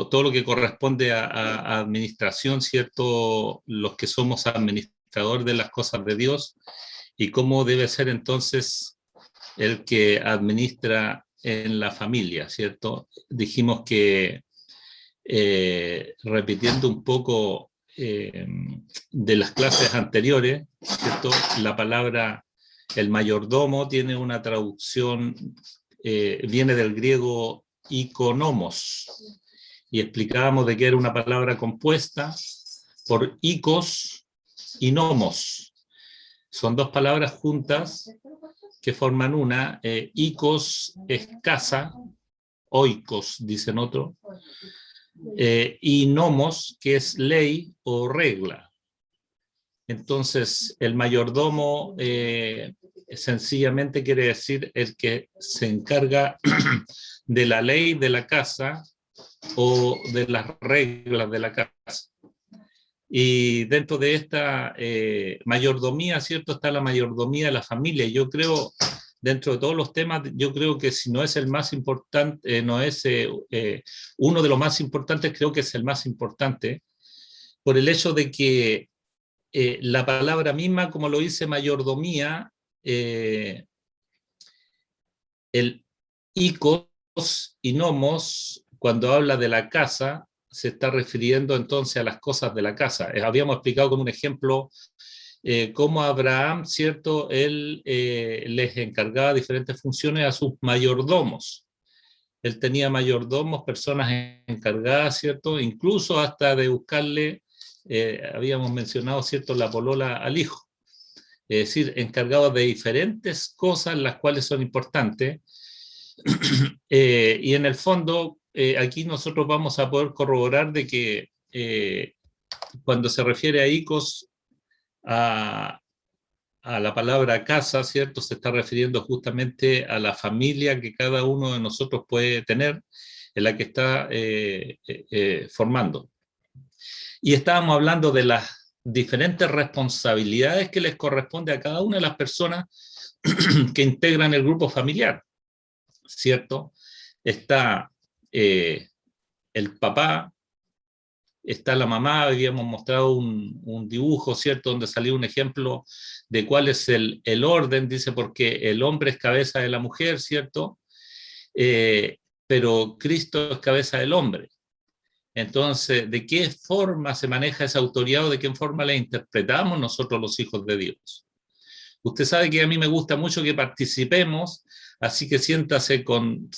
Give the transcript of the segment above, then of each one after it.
todo lo que corresponde a administración, ¿cierto? Los que somos administradores de las cosas de Dios, y cómo debe ser entonces el que administra en la familia, ¿cierto? Dijimos que, repitiendo un poco de las clases anteriores, ¿cierto? La palabra el mayordomo tiene una traducción, viene del griego ikonomos, y explicábamos de que era una palabra compuesta por ikos y nomos. Son dos palabras juntas que forman una. Ikos es casa, oikos dicen otro, y nomos, que es ley o regla. Entonces, el mayordomo sencillamente quiere decir el que se encarga de la ley de la casa o de las reglas de la casa. Y dentro de esta mayordomía, ¿cierto? Está la mayordomía de la familia. Yo creo, dentro de todos los temas, yo creo que si no es el más importante, no es uno de los más importantes, creo que es el más importante, por el hecho de que la palabra misma, como lo dice mayordomía, el ikos y nomos, cuando habla de la casa, se está refiriendo entonces a las cosas de la casa. Habíamos explicado con un ejemplo cómo Abraham, ¿cierto? Él les encargaba diferentes funciones a sus mayordomos. Él tenía mayordomos, personas encargadas, ¿cierto? Incluso hasta de buscarle, habíamos mencionado, ¿cierto?, la polola al hijo. Es decir, encargados de diferentes cosas, las cuales son importantes. Y en el fondo, aquí nosotros vamos a poder corroborar de que cuando se refiere a ICOS, a la palabra casa, ¿cierto? Se está refiriendo justamente a la familia que cada uno de nosotros puede tener, en la que está formando. Y estábamos hablando de las diferentes responsabilidades que les corresponde a cada una de las personas que integran el grupo familiar, ¿cierto? Está el papá, está la mamá. Habíamos mostrado un dibujo, ¿cierto?, donde salió un ejemplo de cuál es el orden, dice, porque el hombre es cabeza de la mujer, ¿cierto? Pero Cristo es cabeza del hombre. Entonces, ¿de qué forma se maneja esa autoridad o de qué forma la interpretamos nosotros los hijos de Dios? Usted sabe que a mí me gusta mucho que participemos, así que siéntase con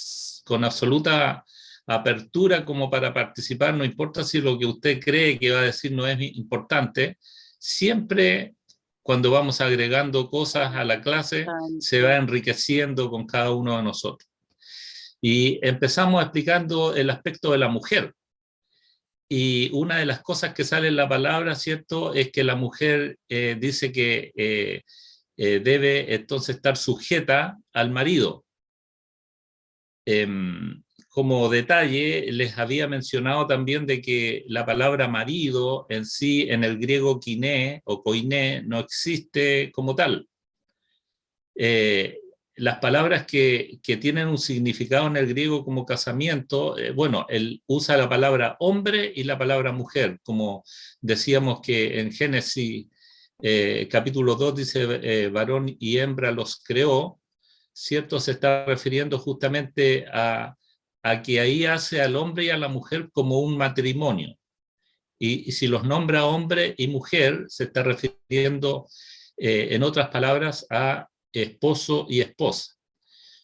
absoluta apertura como para participar, no importa si lo que usted cree que va a decir no es importante, siempre cuando vamos agregando cosas a la clase se va enriqueciendo con cada uno de nosotros. Y empezamos explicando el aspecto de la mujer. Y una de las cosas que sale en la palabra, ¿cierto?, es que la mujer dice que debe entonces estar sujeta al marido. Como detalle, les había mencionado también de que la palabra marido en sí, en el griego kiné o koiné, no existe como tal. Las palabras que tienen un significado en el griego como casamiento, bueno, él usa la palabra hombre y la palabra mujer, como decíamos que en Génesis capítulo 2 dice varón y hembra los creó, ¿cierto? Se está refiriendo justamente a que ahí hace al hombre y a la mujer como un matrimonio. Y si los nombra hombre y mujer, se está refiriendo, en otras palabras, a esposo y esposa.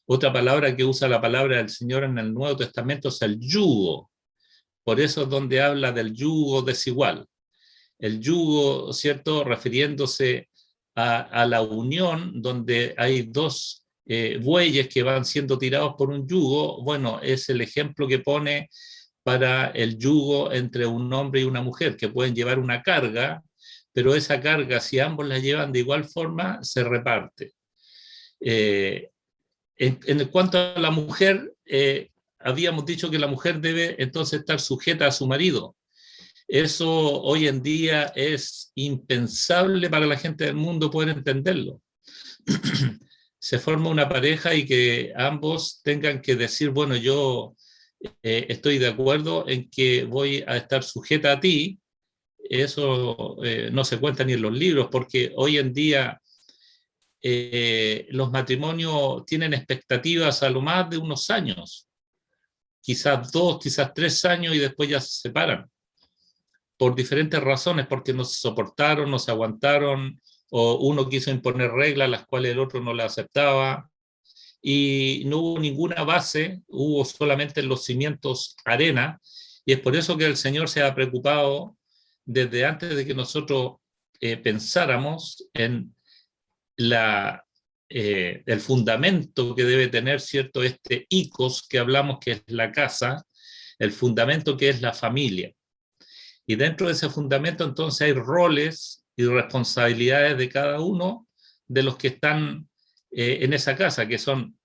Otra palabra que usa la palabra del Señor en el Nuevo Testamento es el yugo. Por eso es donde habla del yugo desigual. El yugo, ¿cierto?, refiriéndose a la unión donde hay dos bueyes que van siendo tirados por un yugo. Bueno, es el ejemplo que pone para el yugo entre un hombre y una mujer, que pueden llevar una carga, pero esa carga, si ambos la llevan de igual forma, se reparte. En cuanto a la mujer, habíamos dicho que la mujer debe entonces estar sujeta a su marido. Eso hoy en día es impensable para la gente del mundo poder entenderlo. Se forma una pareja y que ambos tengan que decir, bueno, yo estoy de acuerdo en que voy a estar sujeta a ti. Eso no se cuenta ni en los libros, porque hoy en día los matrimonios tienen expectativas a lo más de unos años, quizás 2, quizás 3 años, y después ya se separan, por diferentes razones, porque no se soportaron, no se aguantaron, o uno quiso imponer reglas las cuales el otro no las aceptaba, y no hubo ninguna base, hubo solamente los cimientos arena, y es por eso que el Señor se ha preocupado desde antes de que nosotros pensáramos en el fundamento que debe tener, ¿cierto? Este icos que hablamos, que es la casa, el fundamento que es la familia. Y dentro de ese fundamento entonces hay roles y responsabilidades de cada uno de los que están en esa casa, que son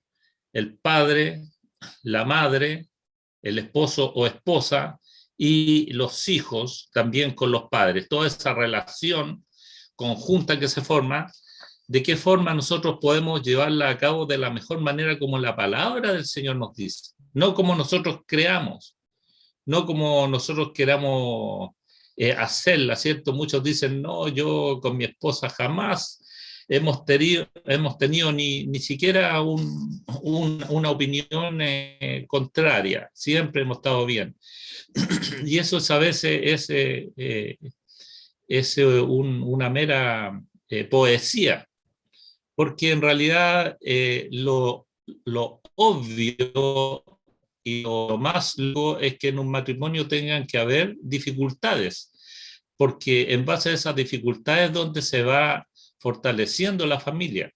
el padre, la madre, el esposo o esposa y los hijos también con los padres. Toda esa relación conjunta que se forma, de qué forma nosotros podemos llevarla a cabo de la mejor manera como la palabra del Señor nos dice, no como nosotros creamos, no como nosotros queramos hacerla, ¿cierto? Muchos dicen, no, yo con mi esposa jamás hemos tenido ni siquiera una opinión contraria, siempre hemos estado bien. Y eso es a veces una mera poesía, porque en realidad lo obvio y lo más lógico es que en un matrimonio tengan que haber dificultades, porque en base a esas dificultades es donde se va fortaleciendo la familia.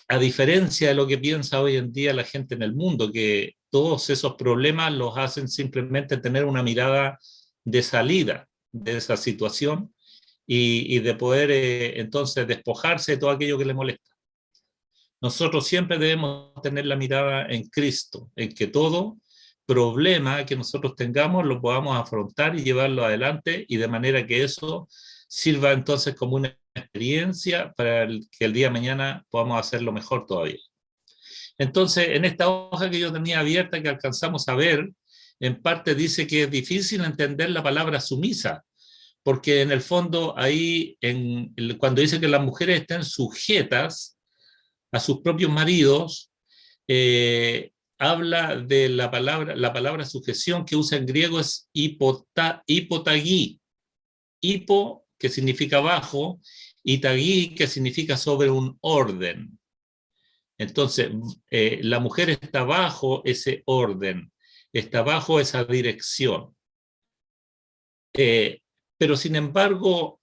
A diferencia de lo que piensa hoy en día la gente en el mundo, que todos esos problemas los hacen simplemente tener una mirada de salida de esa situación y de poder entonces despojarse de todo aquello que le molesta. Nosotros siempre debemos tener la mirada en Cristo, en que todo problema que nosotros tengamos lo podamos afrontar y llevarlo adelante, y de manera que eso sirva entonces como una experiencia para que el día de mañana podamos hacerlo mejor todavía. Entonces, en esta hoja que yo tenía abierta, que alcanzamos a ver, en parte dice que es difícil entender la palabra sumisa, porque en el fondo ahí, cuando dice que las mujeres estén sujetas a sus propios maridos, habla de la palabra sujeción que usa en griego es hipotagí, hipo, que significa bajo, y tagí, que significa sobre un orden. Entonces, la mujer está bajo ese orden, está bajo esa dirección. Pero sin embargo,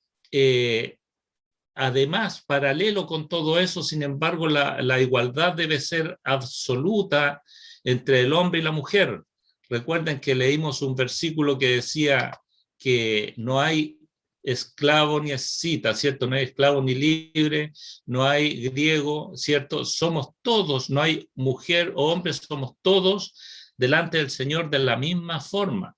además, paralelo con todo eso, sin embargo, la igualdad debe ser absoluta entre el hombre y la mujer. Recuerden que leímos un versículo que decía que no hay esclavo ni escita, ¿cierto? No hay esclavo ni libre, no hay griego, ¿cierto? Somos todos, no hay mujer o hombre, somos todos delante del Señor de la misma forma.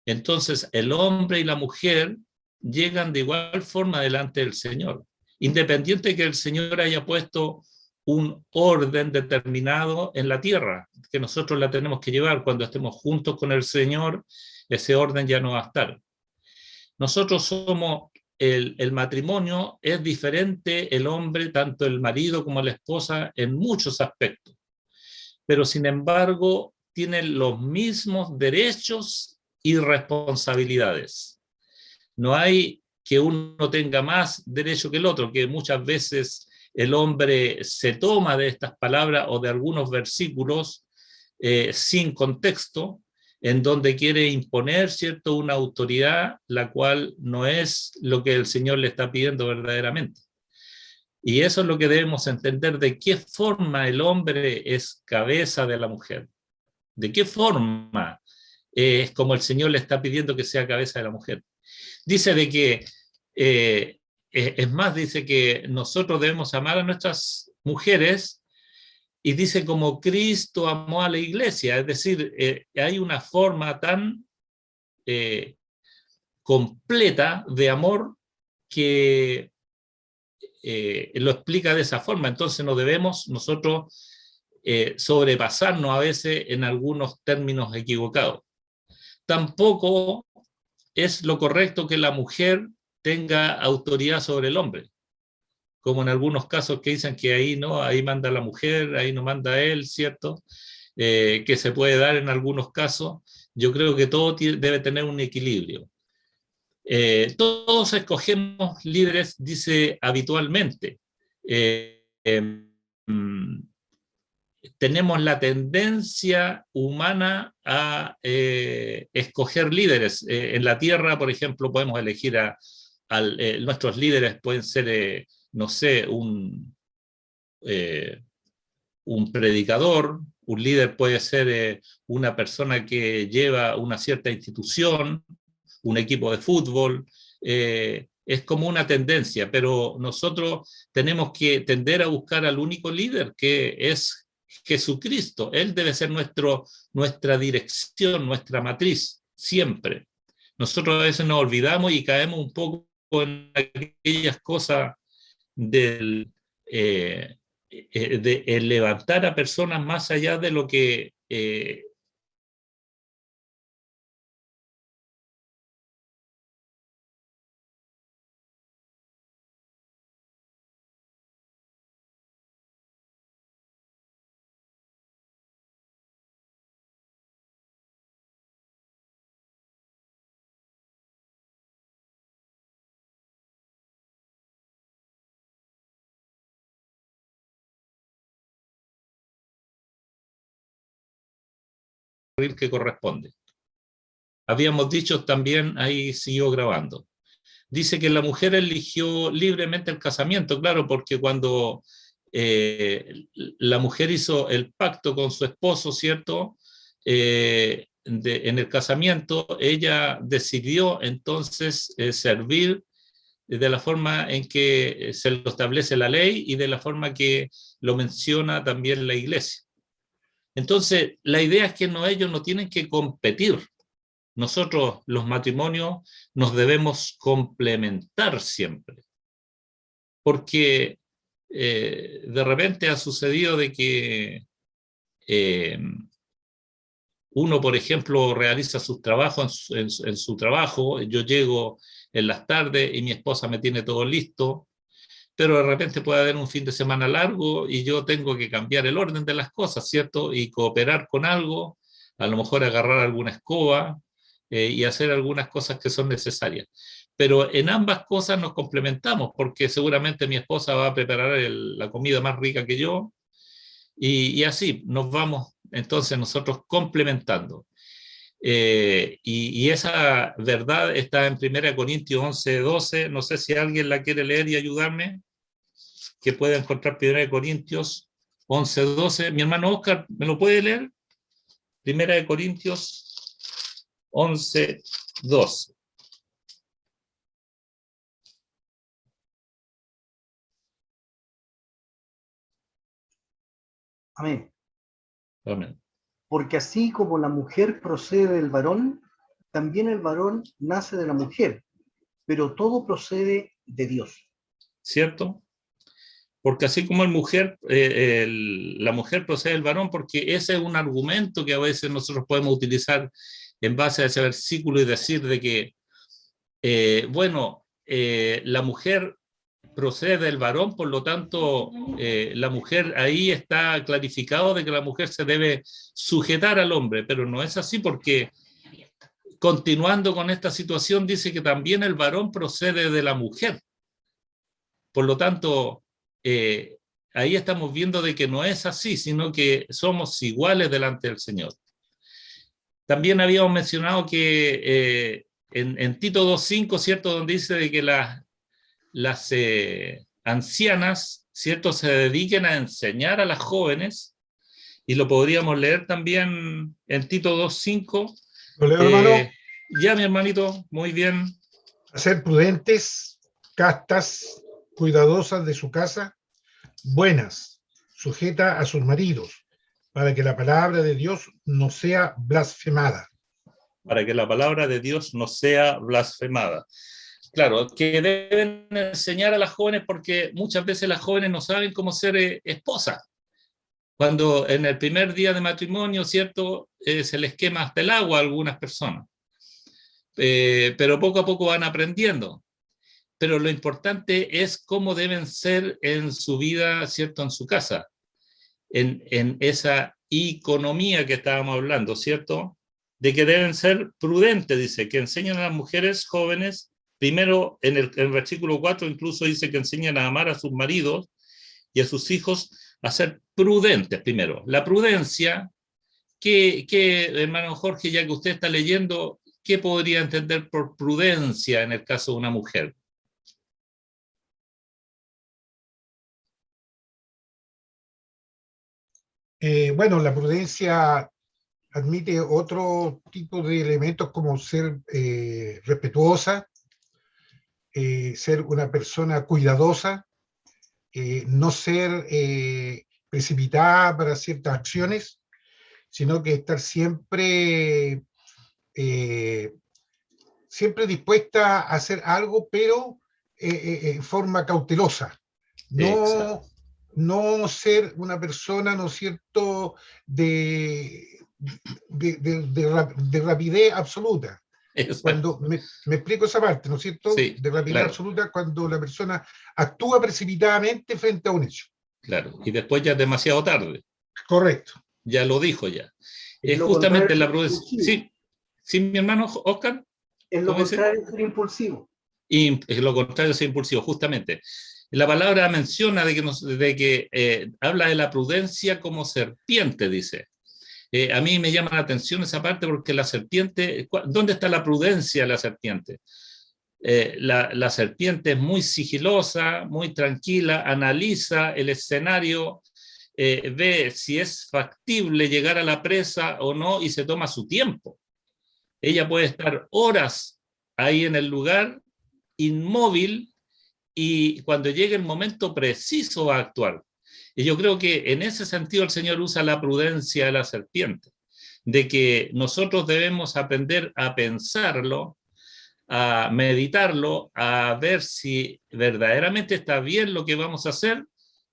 Entonces, el hombre y la mujer llegan de igual forma delante del Señor, independiente de que el Señor haya puesto un orden determinado en la tierra, que nosotros la tenemos que llevar. Cuando estemos juntos con el Señor, ese orden ya no va a estar. Nosotros somos, el matrimonio es diferente, el hombre, tanto el marido como la esposa, en muchos aspectos, pero sin embargo tienen los mismos derechos y responsabilidades. No hay que uno tenga más derecho que el otro, que muchas veces el hombre se toma de estas palabras o de algunos versículos sin contexto, en donde quiere imponer, ¿cierto?, una autoridad, la cual no es lo que el Señor le está pidiendo verdaderamente. Y eso es lo que debemos entender, de qué forma el hombre es cabeza de la mujer, de qué forma es como el Señor le está pidiendo que sea cabeza de la mujer. Dice de que, es más, dice que nosotros debemos amar a nuestras mujeres, y dice como Cristo amó a la iglesia, es decir, hay una forma tan completa de amor que lo explica de esa forma. Entonces no debemos nosotros sobrepasarnos a veces en algunos términos equivocados. Tampoco es lo correcto que la mujer tenga autoridad sobre el hombre, como en algunos casos que dicen que ahí no, ahí manda la mujer, ahí no manda él, ¿cierto? Que se puede dar en algunos casos. Yo creo que todo debe tener un equilibrio. Todos escogemos líderes, dice habitualmente. Eh, eh, Tenemos la tendencia humana a escoger líderes. En la Tierra, por ejemplo, podemos elegir nuestros líderes, pueden ser, no sé, un predicador, un líder puede ser una persona que lleva una cierta institución, un equipo de fútbol, es como una tendencia, pero nosotros tenemos que tender a buscar al único líder, que es Jesucristo. Él debe ser nuestra dirección, nuestra matriz, siempre. Nosotros a veces nos olvidamos y caemos un poco en aquellas cosas del, de levantar a personas más allá de lo que que corresponde. Habíamos dicho también, ahí siguió grabando. Dice que la mujer eligió libremente el casamiento, claro, porque cuando la mujer hizo el pacto con su esposo, ¿cierto? En el casamiento, ella decidió entonces servir de la forma en que se lo establece la ley y de la forma que lo menciona también la iglesia. Entonces, la idea es que ellos no tienen que competir. Nosotros, los matrimonios, nos debemos complementar siempre, porque de repente ha sucedido de que eh, uno, por ejemplo, realiza sus trabajos en su trabajo, yo llego en las tardes y mi esposa me tiene todo listo, pero de repente puede haber un fin de semana largo y yo tengo que cambiar el orden de las cosas, ¿cierto? Y cooperar con algo, a lo mejor agarrar alguna escoba y hacer algunas cosas que son necesarias. Pero en ambas cosas nos complementamos, porque seguramente mi esposa va a preparar la comida más rica que yo, y así nos vamos entonces nosotros complementando. Y esa verdad está en 1 Corintios 11:12. No sé si alguien la quiere leer y ayudarme, que pueda encontrar 1 Corintios 11:12. Mi hermano Oscar, ¿me lo puede leer? 1 Corintios 11:12. Amén. Amén. Porque así como la mujer procede del varón, también el varón nace de la mujer, pero todo procede de Dios. ¿Cierto? Porque así como la mujer procede del varón, porque ese es un argumento que a veces nosotros podemos utilizar en base a ese versículo y decir de que, la mujer procede del varón, por lo tanto, la mujer, ahí está clarificado de que la mujer se debe sujetar al hombre, pero no es así, porque continuando con esta situación dice que también el varón procede de la mujer. Por lo tanto, ahí estamos viendo de que no es así, sino que somos iguales delante del Señor. También habíamos mencionado que en Tito 2:5, ¿cierto? Donde dice de que las ancianas, ¿cierto?, se dediquen a enseñar a las jóvenes, y lo podríamos leer también en Tito 2:5. ¿Lo leo, hermano? Ya, mi hermanito, muy bien. A ser prudentes, castas, cuidadosas de su casa, buenas, sujetas a sus maridos, para que la palabra de Dios no sea blasfemada. Para que la palabra de Dios no sea blasfemada. Claro, que deben enseñar a las jóvenes, porque muchas veces las jóvenes no saben cómo ser esposas. Cuando en el primer día de matrimonio, ¿cierto? Se les quema hasta el agua a algunas personas. Pero poco a poco van aprendiendo. Pero lo importante es cómo deben ser en su vida, ¿cierto? En su casa, en esa economía que estábamos hablando, ¿cierto? De que deben ser prudentes, dice, que enseñan a las mujeres jóvenes, primero en el versículo 4 incluso dice que enseñan a amar a sus maridos y a sus hijos a ser prudentes primero. La prudencia, hermano Jorge, ya que usted está leyendo, ¿qué podría entender por prudencia en el caso de una mujer? Bueno, la prudencia admite otro tipo de elementos como ser respetuosa, ser una persona cuidadosa, no ser precipitada para ciertas acciones, sino que estar siempre, siempre dispuesta a hacer algo, pero en forma cautelosa. No, no ser una persona, ¿no es cierto?, de rapidez absoluta. Cuando me explico esa parte, ¿no es cierto? Sí, de rapidez claro. absoluta, cuando la persona actúa precipitadamente frente a un hecho. Claro, y después ya es demasiado tarde. Correcto. Ya lo dijo ya. Es Es lo justamente contrario la de prudencia. impulsivo. Sí, sí, mi hermano Oscar. Es lo ¿Cómo dice? contrario de ser impulsivo. Y es lo contrario de ser impulsivo, justamente. La palabra menciona de que habla de la prudencia como serpiente, dice. A mí me llama la atención esa parte porque la serpiente, ¿dónde está la prudencia de la serpiente? La serpiente es muy sigilosa, muy tranquila, analiza el escenario, ve si es factible llegar a la presa o no y se toma su tiempo. Ella puede estar horas ahí en el lugar, inmóvil, y cuando llegue el momento preciso va a actuar. Y yo creo que en ese sentido el Señor usa la prudencia de la serpiente, de que nosotros debemos aprender a pensarlo, a meditarlo, a ver si verdaderamente está bien lo que vamos a hacer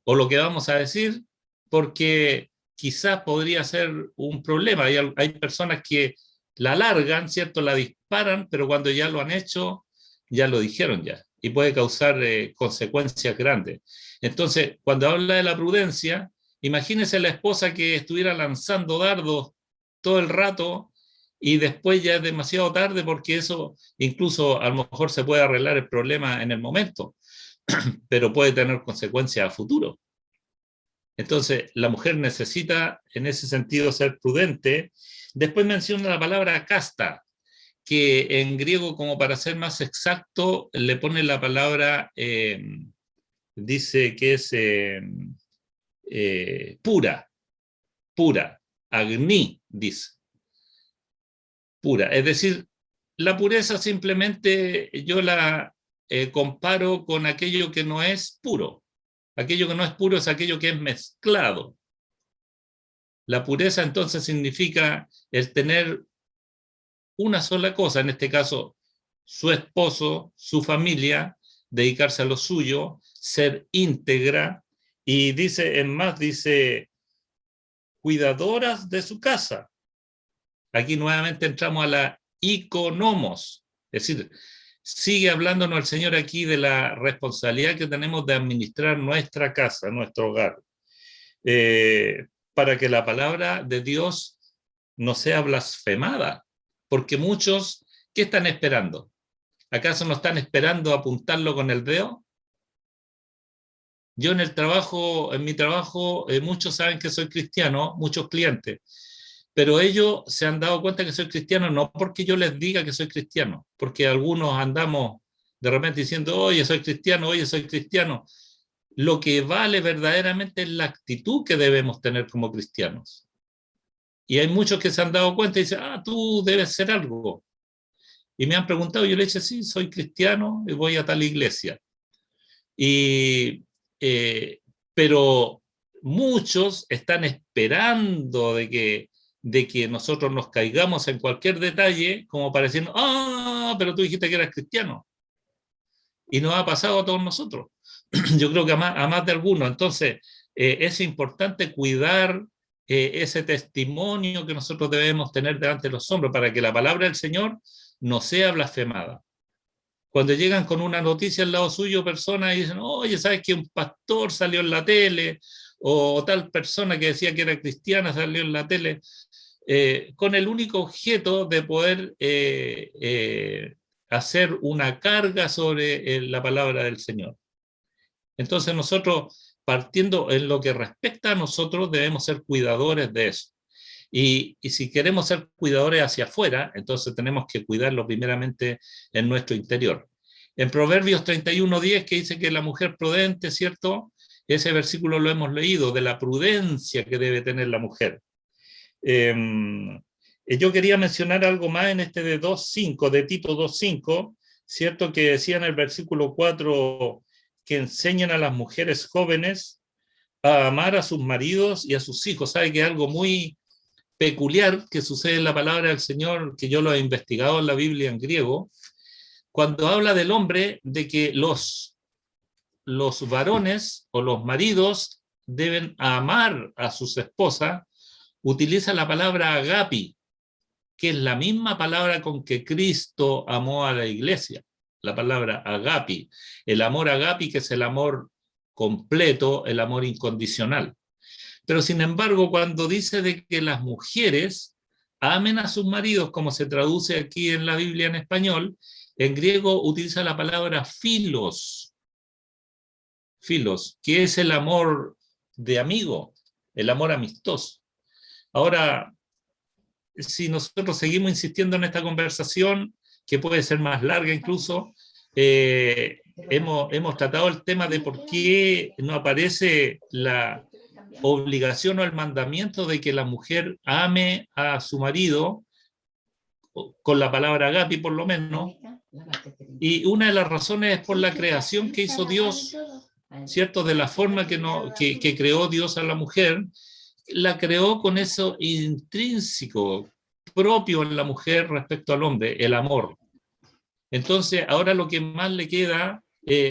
o lo que vamos a decir, porque quizás podría ser un problema. Hay personas que la largan, ¿cierto? La disparan, pero cuando ya lo han hecho, ya lo dijeron ya, y puede causar consecuencias grandes. Entonces, cuando habla de la prudencia, imagínese la esposa que estuviera lanzando dardos todo el rato y después ya es demasiado tarde porque eso incluso a lo mejor se puede arreglar el problema en el momento, pero puede tener consecuencias a futuro. Entonces, la mujer necesita en ese sentido ser prudente. Después menciona la palabra casta, que en griego, como para ser más exacto, le pone la palabra, dice que es pura, pura, agni, dice, pura. Es decir, la pureza simplemente yo la comparo con aquello que no es puro. Aquello que no es puro es aquello que es mezclado. La pureza entonces significa el tener una sola cosa, en este caso su esposo, su familia, dedicarse a lo suyo, ser íntegra, y dice, en más, dice, cuidadoras de su casa. Aquí nuevamente entramos a la economos, es decir, sigue hablándonos el Señor aquí de la responsabilidad que tenemos de administrar nuestra casa, nuestro hogar, para que la palabra de Dios no sea blasfemada, porque muchos, ¿qué están esperando? ¿Acaso no están esperando apuntarlo con el dedo? Yo en mi trabajo, muchos saben que soy cristiano, muchos clientes, pero ellos se han dado cuenta que soy cristiano no porque yo les diga que soy cristiano, porque algunos andamos de repente diciendo, oye, soy cristiano, oye, soy cristiano. Lo que vale verdaderamente es la actitud que debemos tener como cristianos. Y hay muchos que se han dado cuenta y dicen, tú debes ser algo. Y me han preguntado, yo le dije, sí, soy cristiano y voy a tal iglesia. Y, pero muchos están esperando de que nosotros nos caigamos en cualquier detalle, como para decir, pero tú dijiste que eras cristiano. Y nos ha pasado a todos nosotros. Yo creo que a más de algunos. Entonces, es importante cuidar ese testimonio que nosotros debemos tener delante de los hombres para que la palabra del Señor no sea blasfemada. Cuando llegan con una noticia al lado suyo, personas y dicen, oye, ¿sabes que un pastor salió en la tele? O tal persona que decía que era cristiana salió en la tele, con el único objeto de poder hacer una carga sobre la palabra del Señor. Entonces nosotros, partiendo en lo que respecta a nosotros, debemos ser cuidadores de eso. Y si queremos ser cuidadores hacia afuera, entonces tenemos que cuidarlo primeramente en nuestro interior. En Proverbios 31:10, que dice que la mujer prudente, ¿cierto? Ese versículo lo hemos leído, de la prudencia que debe tener la mujer. Yo quería mencionar algo más en este de 2:5, de Tito 2:5, ¿cierto? Que decía en el versículo 4 que enseñan a las mujeres jóvenes a amar a sus maridos y a sus hijos. ¿Sabe que es algo muy peculiar que sucede en la palabra del Señor, que yo lo he investigado en la Biblia en griego, cuando habla del hombre, de que los varones o los maridos deben amar a sus esposas, utiliza la palabra agapi, que es la misma palabra con que Cristo amó a la iglesia, la palabra agapi, el amor agapi, que es el amor completo, el amor incondicional. Pero sin embargo, cuando dice de que las mujeres amen a sus maridos, como se traduce aquí en la Biblia en español, en griego utiliza la palabra filos, que es el amor de amigo, el amor amistoso. Ahora, si nosotros seguimos insistiendo en esta conversación, que puede ser más larga incluso, hemos tratado el tema de por qué no aparece la obligación o el mandamiento de que la mujer ame a su marido, con la palabra agapi por lo menos, y una de las razones es por la creación que hizo Dios, ¿cierto? De la forma que creó Dios a la mujer, la creó con eso intrínseco, propio en la mujer respecto al hombre, el amor. Entonces, ahora lo que más le queda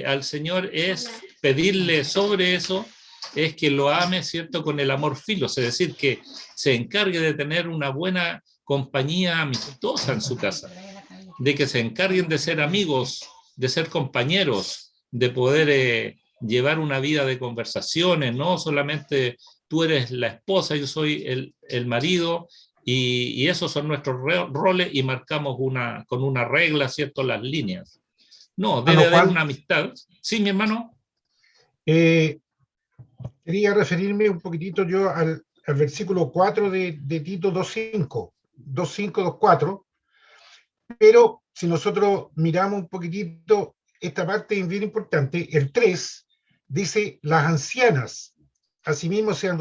al Señor es pedirle sobre eso, es que lo ame, ¿cierto?, con el amor filos, es decir, que se encargue de tener una buena compañía amistosa en su casa, de que se encarguen de ser amigos, de ser compañeros, de poder llevar una vida de conversaciones, no solamente tú eres la esposa, yo soy el marido, y esos son nuestros roles y marcamos con una regla, ¿cierto?, las líneas. No, debe haber una amistad. Sí, mi hermano. Quería referirme un poquitito yo al versículo 4 de Tito 2:5, 2:4, pero si nosotros miramos un poquitito, esta parte es bien importante, el 3 dice, las ancianas, asimismo sean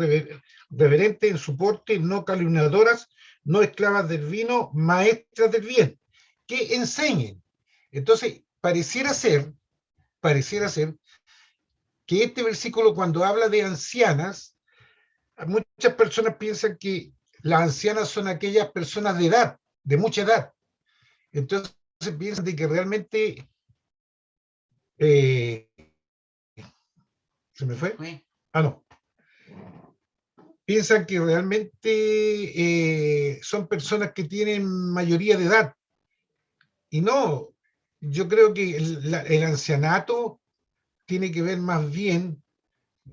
reverentes en su porte, no calumniadoras, no esclavas del vino, maestras del bien, que enseñen. Entonces, pareciera ser que este versículo, cuando habla de ancianas, muchas personas piensan que las ancianas son aquellas personas de edad, de mucha edad. Entonces piensan de que realmente ¿se me fue? Ah, no. Piensan que realmente son personas que tienen mayoría de edad. Y no, yo creo que el ancianato tiene que ver más bien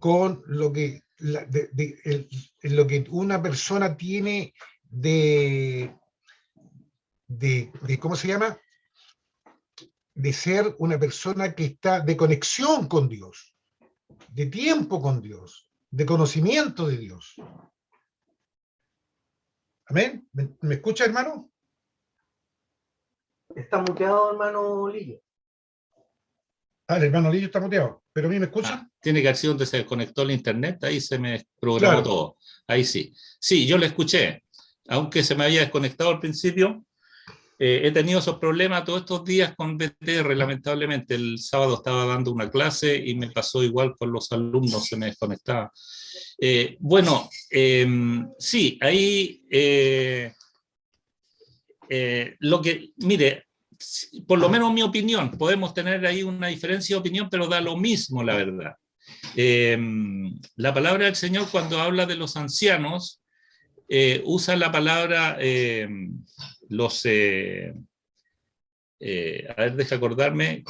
con lo que, lo que una persona tiene de ¿cómo se llama? De ser una persona que está de conexión con Dios, de tiempo con Dios, de conocimiento de Dios. ¿Amén? ¿Me escucha, hermano? Está muteado, hermano Lillo. Ah, el hermano Lillo está muteado, pero a mí me escucha. Tiene que haber sido donde se desconectó el internet, ahí se me programó todo. Ahí sí. Sí, yo le escuché, aunque se me había desconectado al principio. He tenido esos problemas todos estos días con BTR, lamentablemente. El sábado estaba dando una clase y me pasó igual con los alumnos, se me desconectaba. Bueno, sí, ahí lo que, mire, por lo menos mi opinión, podemos tener ahí una diferencia de opinión, pero da lo mismo, la verdad. La palabra del Señor, cuando habla de los ancianos, usa la palabra a ver, deja acordarme,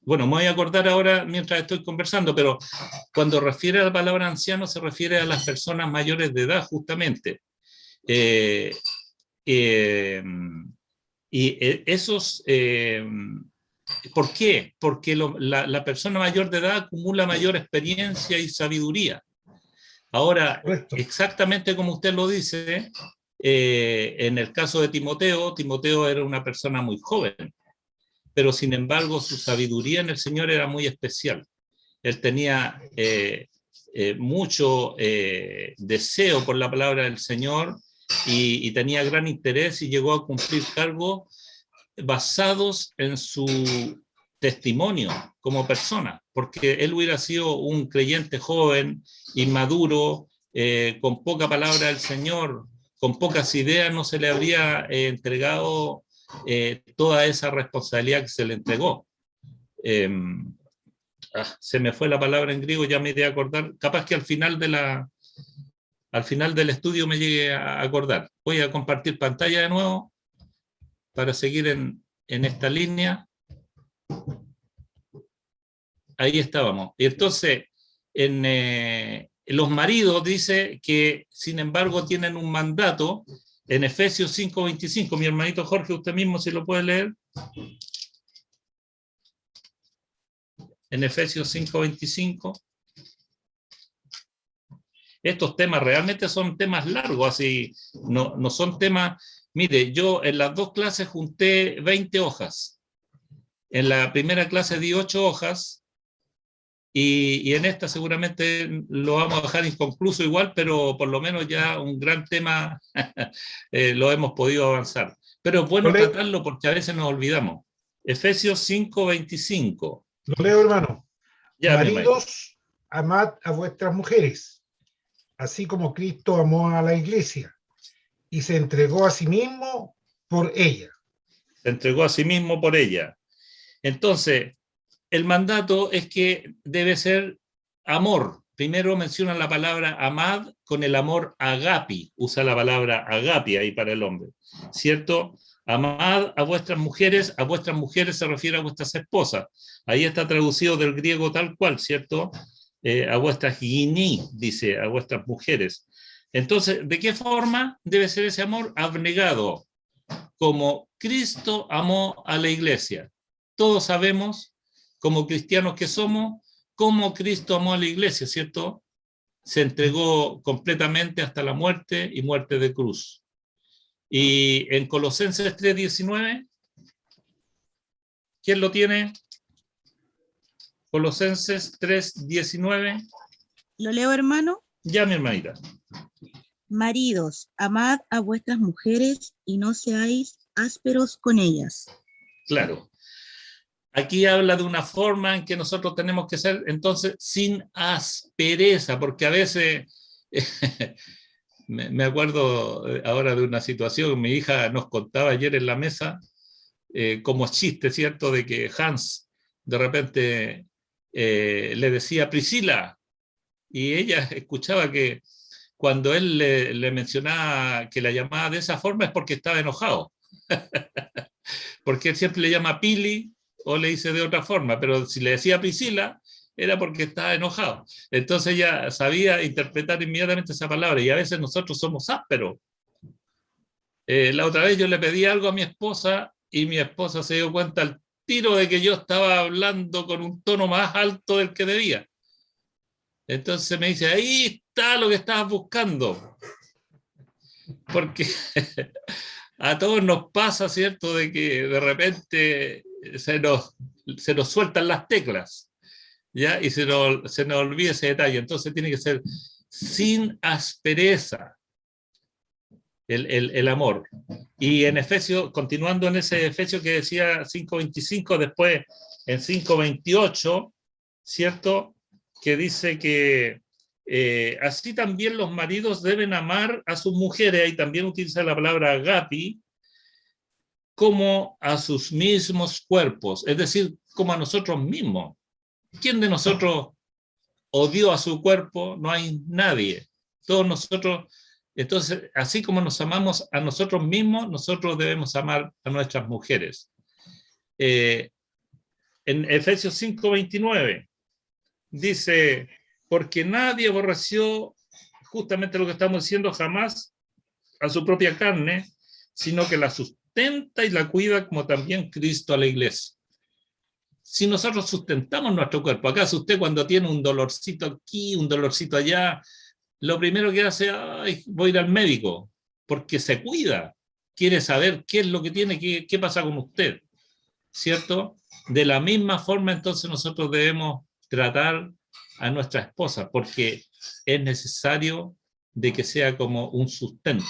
bueno, me voy a acordar ahora mientras estoy conversando, pero cuando refiere a la palabra anciano se refiere a las personas mayores de edad, justamente. Esos, ¿por qué? Porque la persona mayor de edad acumula mayor experiencia y sabiduría. Ahora, Correcto. exactamente como usted lo dice, en el caso de Timoteo, Timoteo era una persona muy joven, pero sin embargo su sabiduría en el Señor era muy especial. Él tenía mucho deseo por la palabra del Señor y tenía gran interés y llegó a cumplir cargos basados en su testimonio como persona, porque él hubiera sido un creyente joven, inmaduro, con poca palabra del Señor, con pocas ideas, no se le habría entregado toda esa responsabilidad que se le entregó. Se me fue la palabra en griego, ya me iré a acordar, capaz que al final del estudio me llegue a acordar. Voy a compartir pantalla de nuevo para seguir en esta línea. Ahí estábamos. Y entonces, los maridos dice que, sin embargo, tienen un mandato en Efesios 5:25. Mi hermanito Jorge, usted mismo si lo puede leer. En Efesios 5:25. Estos temas realmente son temas largos, así, no son temas... Mire, yo en las dos clases junté 20 hojas. En la primera clase di 8 hojas, y en esta seguramente lo vamos a dejar inconcluso igual, pero por lo menos ya un gran tema lo hemos podido avanzar. Pero es bueno tratarlo porque a veces nos olvidamos. Efesios 5:25. Lo leo, hermano. Ya, maridos, amad a vuestras mujeres, así como Cristo amó a la iglesia y se entregó a sí mismo por ella. Se entregó a sí mismo por ella. Entonces, el mandato es que debe ser amor. Primero menciona la palabra amad con el amor agapi. Usa la palabra agapi ahí para el hombre, ¿cierto? Amad a vuestras mujeres se refiere a vuestras esposas. Ahí está traducido del griego tal cual, ¿cierto? A vuestras gini, dice, a vuestras mujeres. Entonces, ¿de qué forma debe ser ese amor? Abnegado, como Cristo amó a la iglesia. Todos sabemos, como cristianos que somos, cómo Cristo amó a la iglesia, ¿cierto? Se entregó completamente hasta la muerte y muerte de cruz. Y en Colosenses 3:19, ¿quién lo tiene? Colosenses 3:19. ¿Lo leo, hermano? Ya, mi hermanita. Maridos, amad a vuestras mujeres y no seáis ásperos con ellas. Claro. Aquí habla de una forma en que nosotros tenemos que ser, entonces, sin aspereza, porque a veces, me acuerdo ahora de una situación, mi hija nos contaba ayer en la mesa, como chiste, ¿cierto?, de que Hans de repente le decía Priscila, y ella escuchaba que cuando él le mencionaba que la llamaba de esa forma es porque estaba enojado, porque él siempre le llama Pili, o le dice de otra forma, pero si le decía Priscila, era porque estaba enojado. Entonces ella sabía interpretar inmediatamente esa palabra, y a veces nosotros somos ásperos. La otra vez yo le pedí algo a mi esposa, y mi esposa se dio cuenta al tiro de que yo estaba hablando con un tono más alto del que debía. Entonces me dice, ahí está lo que estabas buscando. Porque a todos nos pasa, ¿cierto?, de que de repente se nos sueltan las teclas, ¿ya? Y se nos olvida ese detalle. Entonces tiene que ser sin aspereza el amor. Y en Efesios, continuando en ese Efesios que decía 5:25, después en 5:28, ¿cierto?, que dice que así también los maridos deben amar a sus mujeres, ahí también utiliza la palabra agapi, como a sus mismos cuerpos, es decir, como a nosotros mismos. ¿Quién de nosotros odió a su cuerpo? No hay nadie. Todos nosotros, entonces, así como nos amamos a nosotros mismos, nosotros debemos amar a nuestras mujeres. En Efesios 5:29 dice, porque nadie aborreció justamente lo que estamos diciendo jamás a su propia carne, sino que la sustenta y la cuida como también Cristo a la iglesia. Si nosotros sustentamos nuestro cuerpo, ¿acaso usted cuando tiene un dolorcito aquí, un dolorcito allá, lo primero que hace, ay, voy a ir al médico? Porque se cuida, quiere saber qué es lo que tiene, qué pasa con usted, ¿cierto? De la misma forma, entonces, nosotros debemos tratar a nuestra esposa, porque es necesario de que sea como un sustento.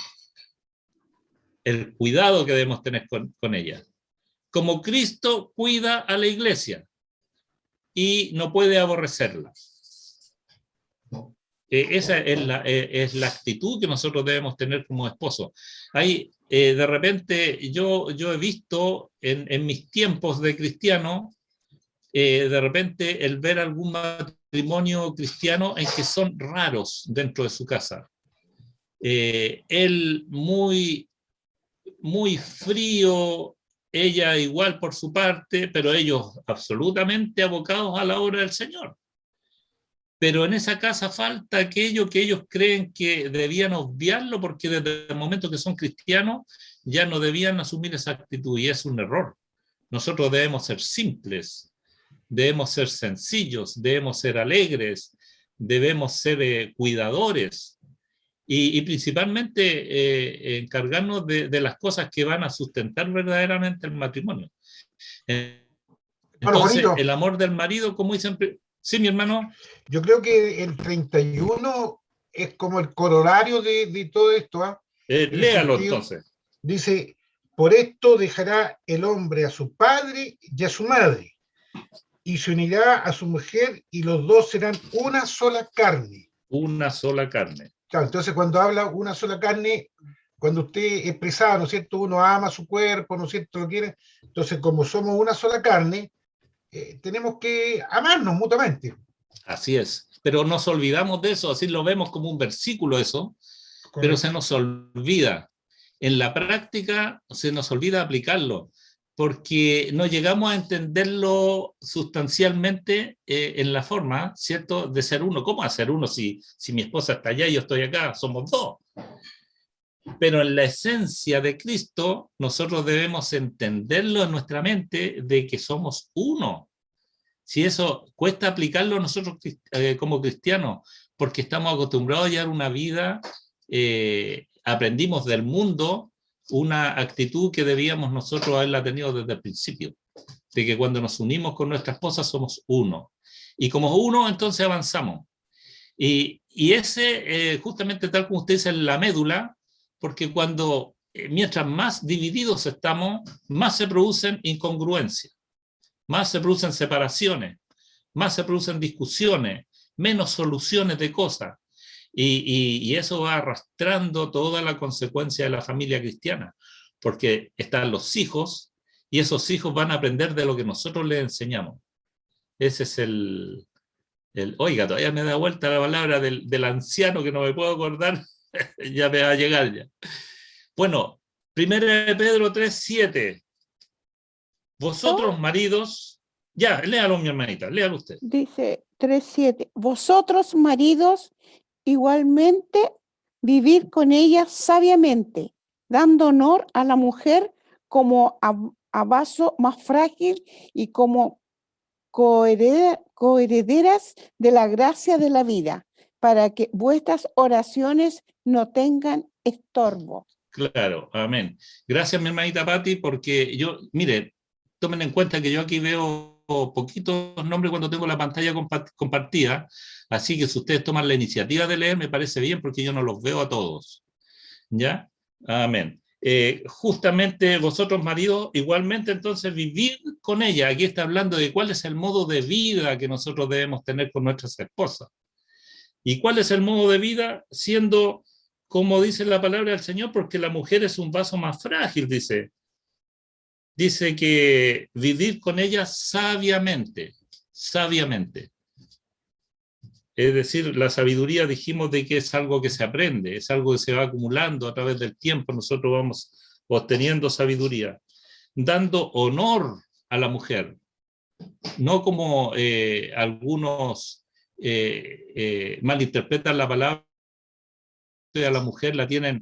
El cuidado que debemos tener con ella. Como Cristo cuida a la iglesia y no puede aborrecerla. Esa es la actitud que nosotros debemos tener como esposos. Hay, de repente, yo he visto en mis tiempos de cristiano, de repente el ver algún matrimonio cristiano en que son raros dentro de su casa. Él muy frío, ella igual por su parte, pero ellos absolutamente abocados a la obra del Señor. Pero en esa casa falta aquello que ellos creen que debían obviarlo, porque desde el momento que son cristianos ya no debían asumir esa actitud, y es un error. Nosotros debemos ser simples, debemos ser sencillos, debemos ser alegres, debemos ser cuidadores, y principalmente encargarnos de las cosas que van a sustentar verdaderamente el matrimonio. Entonces, Juanito, el amor del marido, como dicen... Sí, mi hermano. yo creo que el 31 es como el corolario de todo esto. Léalo entonces. Dice, por esto dejará el hombre a su padre y a su madre, y se unirá a su mujer, y los dos serán una sola carne. Una sola carne. Claro, entonces cuando habla una sola carne, cuando usted expresaba, ¿no es cierto?, uno ama su cuerpo, ¿no es cierto?, lo quiere. Entonces, como somos una sola carne, tenemos que amarnos mutuamente. Así es, pero nos olvidamos de eso, así lo vemos como un versículo eso, correcto, pero se nos olvida. En la práctica se nos olvida aplicarlo, porque no llegamos a entenderlo sustancialmente en la forma, ¿cierto?, de ser uno. ¿Cómo hacer uno si mi esposa está allá y yo estoy acá? Somos dos. Pero en la esencia de Cristo, nosotros debemos entenderlo en nuestra mente de que somos uno. Si eso cuesta aplicarlo nosotros como cristianos, porque estamos acostumbrados a llevar una vida, aprendimos del mundo una actitud que debíamos nosotros haberla tenido desde el principio, de que cuando nos unimos con nuestra esposa somos uno. Y como uno, entonces avanzamos. Y ese, justamente tal como usted dice, es la médula, porque cuando, mientras más divididos estamos, más se producen incongruencias, más se producen separaciones, más se producen discusiones, menos soluciones de cosas. Y eso va arrastrando toda la consecuencia de la familia cristiana, porque están los hijos, y esos hijos van a aprender de lo que nosotros les enseñamos. Ese es oiga, todavía me da vuelta la palabra del anciano que no me puedo acordar, ya me va a llegar ya. Bueno, 1 Pedro 3:7. Vosotros, maridos, ya, léalo, mi hermanita, léalo usted. Dice 3:7, vosotros, maridos, igualmente vivir con ella sabiamente, dando honor a la mujer como a vaso más frágil y como coherederas de la gracia de la vida, para que vuestras oraciones no tengan estorbo. Claro, amén. Gracias, mi hermanita Patti, porque yo, mire, tomen en cuenta que yo aquí veo poquitos nombres cuando tengo la pantalla compartida, así que si ustedes toman la iniciativa de leer, me parece bien, porque yo no los veo a todos. ¿Ya? Amén. Justamente vosotros, maridos, igualmente entonces vivir con ella. Aquí está hablando de cuál es el modo de vida que nosotros debemos tener con nuestras esposas. ¿Y cuál es el modo de vida? Siendo, como dice la palabra del Señor, porque la mujer es un vaso más frágil, dice. dice que vivir con ella sabiamente, sabiamente. Es decir, la sabiduría dijimos de que es algo que se aprende, es algo que se va acumulando a través del tiempo, nosotros vamos obteniendo sabiduría, dando honor a la mujer, no como algunos malinterpretan la palabra, a la mujer la tienen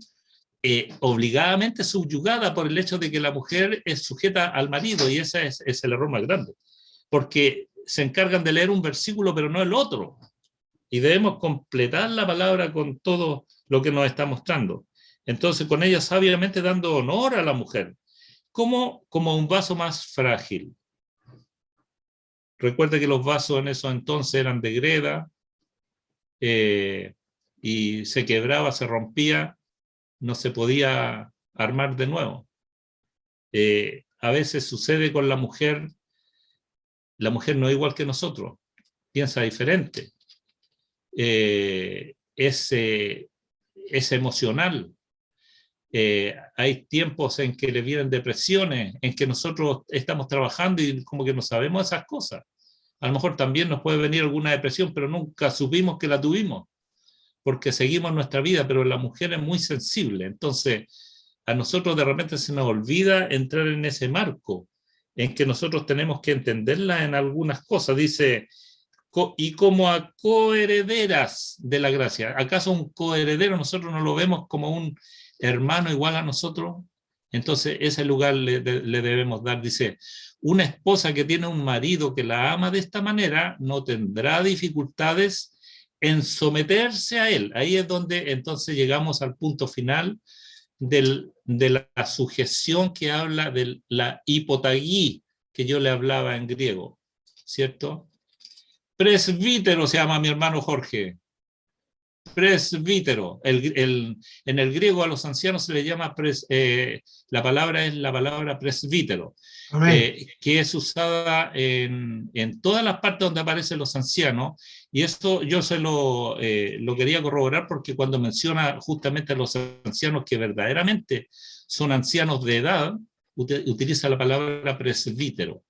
obligadamente subyugada por el hecho de que la mujer es sujeta al marido, y ese es el error más grande, porque se encargan de leer un versículo pero no el otro, y debemos completar la palabra con todo lo que nos está mostrando. Entonces, con ella sabiamente dando honor a la mujer, como un vaso más frágil. Recuerde que los vasos en esos entonces eran de greda, y se quebraba, se rompía, no se podía armar de nuevo. A veces sucede con la mujer no es igual que nosotros, piensa diferente. Es emocional. Hay tiempos en que le vienen depresiones, en que nosotros estamos trabajando y como que no sabemos esas cosas. A lo mejor también nos puede venir alguna depresión, pero nunca supimos que la tuvimos, porque seguimos nuestra vida, pero la mujer es muy sensible. Entonces, a nosotros de repente se nos olvida entrar en ese marco, en que nosotros tenemos que entenderla en algunas cosas. Dice, y como a coherederas de la gracia. ¿Acaso un coheredero nosotros no lo vemos como un hermano igual a nosotros? Entonces ese lugar le debemos dar. Dice, una esposa que tiene un marido que la ama de esta manera no tendrá dificultades en someterse a él. Ahí es donde entonces llegamos al punto final de la sujeción que habla de la hipotagí que yo le hablaba en griego, ¿cierto? Presbítero se llama mi hermano Jorge. Presbítero. En el griego a los ancianos se le llama, la palabra es la palabra presbítero, que es usada en todas las partes donde aparecen los ancianos, y esto yo se lo quería corroborar porque cuando menciona justamente a los ancianos que verdaderamente son ancianos de edad, utiliza la palabra presbítero.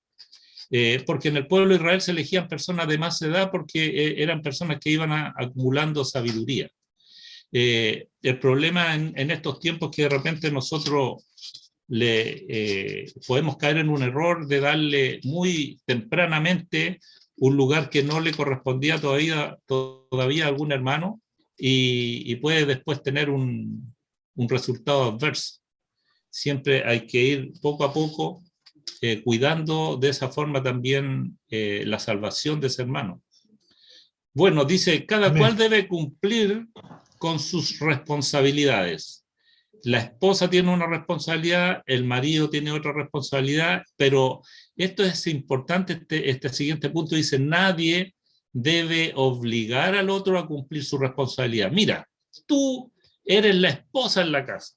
Porque en el pueblo de Israel se elegían personas de más edad porque eran personas que iban acumulando sabiduría. El problema en estos tiempos es que de repente nosotros podemos caer en un error de darle muy tempranamente un lugar que no le correspondía todavía a algún hermano, y puede después tener un resultado adverso. Siempre hay que ir poco a poco, cuidando de esa forma también la salvación de ese hermano. Bueno, dice, cada cual debe cumplir con sus responsabilidades. La esposa tiene una responsabilidad, el marido tiene otra responsabilidad, pero esto es importante, este siguiente punto dice, nadie debe obligar al otro a cumplir su responsabilidad. Mira, tú eres la esposa en la casa.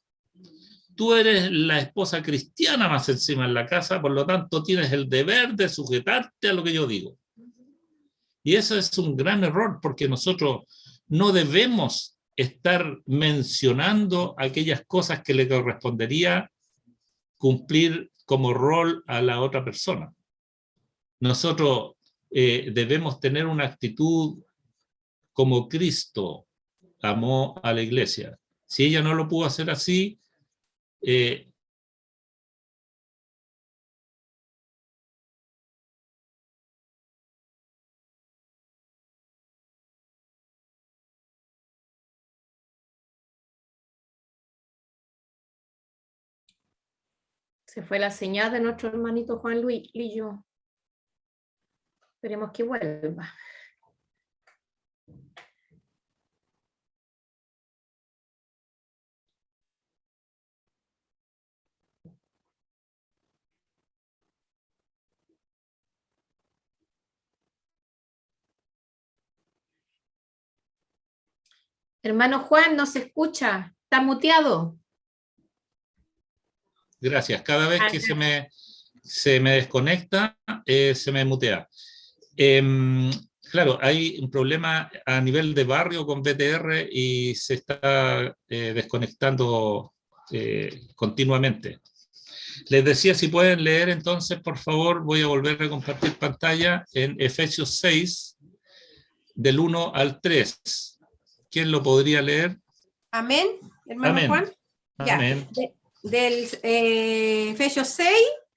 Tú eres la esposa cristiana más encima en la casa, por lo tanto tienes el deber de sujetarte a lo que yo digo. Y eso es un gran error, porque nosotros no debemos estar mencionando aquellas cosas que le correspondería cumplir como rol a la otra persona. Nosotros debemos tener una actitud como Cristo amó a la iglesia. Si ella no lo pudo hacer así, se fue la señal de nuestro hermanito Juan Luis Lillo. Esperemos que vuelva. Hermano Juan, no se escucha, está muteado. Gracias. Cada vez que se me desconecta, se me mutea. Claro, hay un problema a nivel de barrio con BTR y se está desconectando continuamente. Les decía, si pueden leer entonces, por favor, voy a volver a compartir pantalla en Efesios 6, del 1 al 3. ¿Quién lo podría leer? Amén, hermano Amén. Juan. Ya. Amén. Del Efesios 6,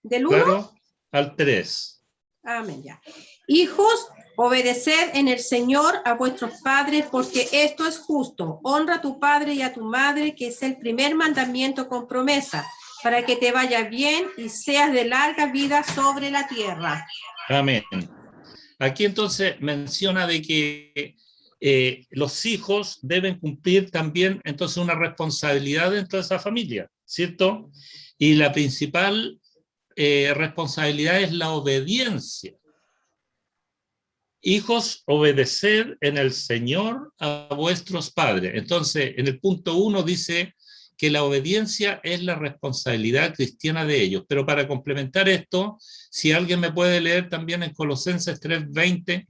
del 1. Claro, al 3. Amén, ya. Hijos, obedeced en el Señor a vuestros padres, porque esto es justo. Honra a tu padre y a tu madre, que es el primer mandamiento con promesa, para que te vaya bien y seas de larga vida sobre la tierra. Amén. Aquí entonces menciona de que los hijos deben cumplir también entonces una responsabilidad dentro de esa familia, ¿cierto? Y la principal responsabilidad es la obediencia. Hijos, obedeced en el Señor a vuestros padres. Entonces, en el punto 1 dice que la obediencia es la responsabilidad cristiana de ellos. Pero para complementar esto, si alguien me puede leer también en Colosenses 3:20.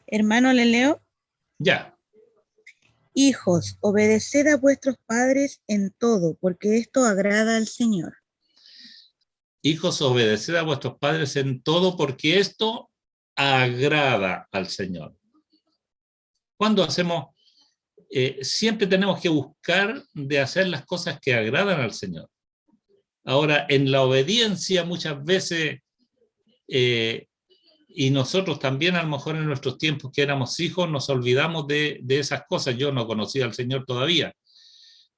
Hermano, le leo. Ya. Hijos, obedeced a vuestros padres en todo, porque esto agrada al Señor. Hijos, obedeced a vuestros padres en todo, porque esto agrada al Señor. Cuando hacemos, siempre tenemos que buscar de hacer las cosas que agradan al Señor. Ahora, en la obediencia muchas veces, y nosotros también a lo mejor en nuestros tiempos que éramos hijos, nos olvidamos de esas cosas. Yo no conocía al Señor todavía,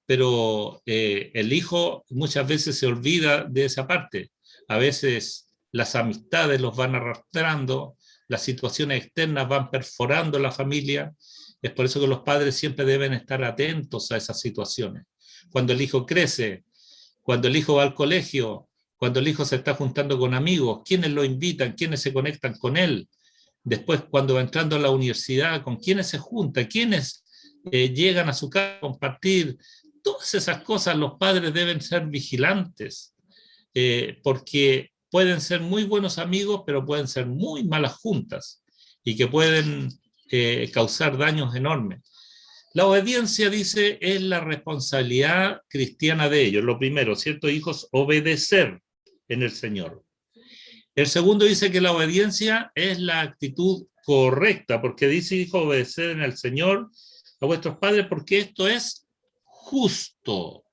pero el hijo muchas veces se olvida de esa parte. A veces las amistades los van arrastrando, las situaciones externas van perforando la familia. Es por eso que los padres siempre deben estar atentos a esas situaciones. Cuando el hijo crece, cuando el hijo va al colegio, cuando el hijo se está juntando con amigos, quiénes lo invitan, quiénes se conectan con él. Después, cuando va entrando a la universidad, con quiénes se junta, quiénes llegan a su casa a compartir. Todas esas cosas los padres deben ser vigilantes, porque pueden ser muy buenos amigos, pero pueden ser muy malas juntas y que pueden causar daños enormes. La obediencia, dice, es la responsabilidad cristiana de ellos. Lo primero, ¿cierto, hijos? Obedecer en el Señor. El segundo dice que la obediencia es la actitud correcta, porque dice, hijo, obedecer en el Señor a vuestros padres, porque esto es justo.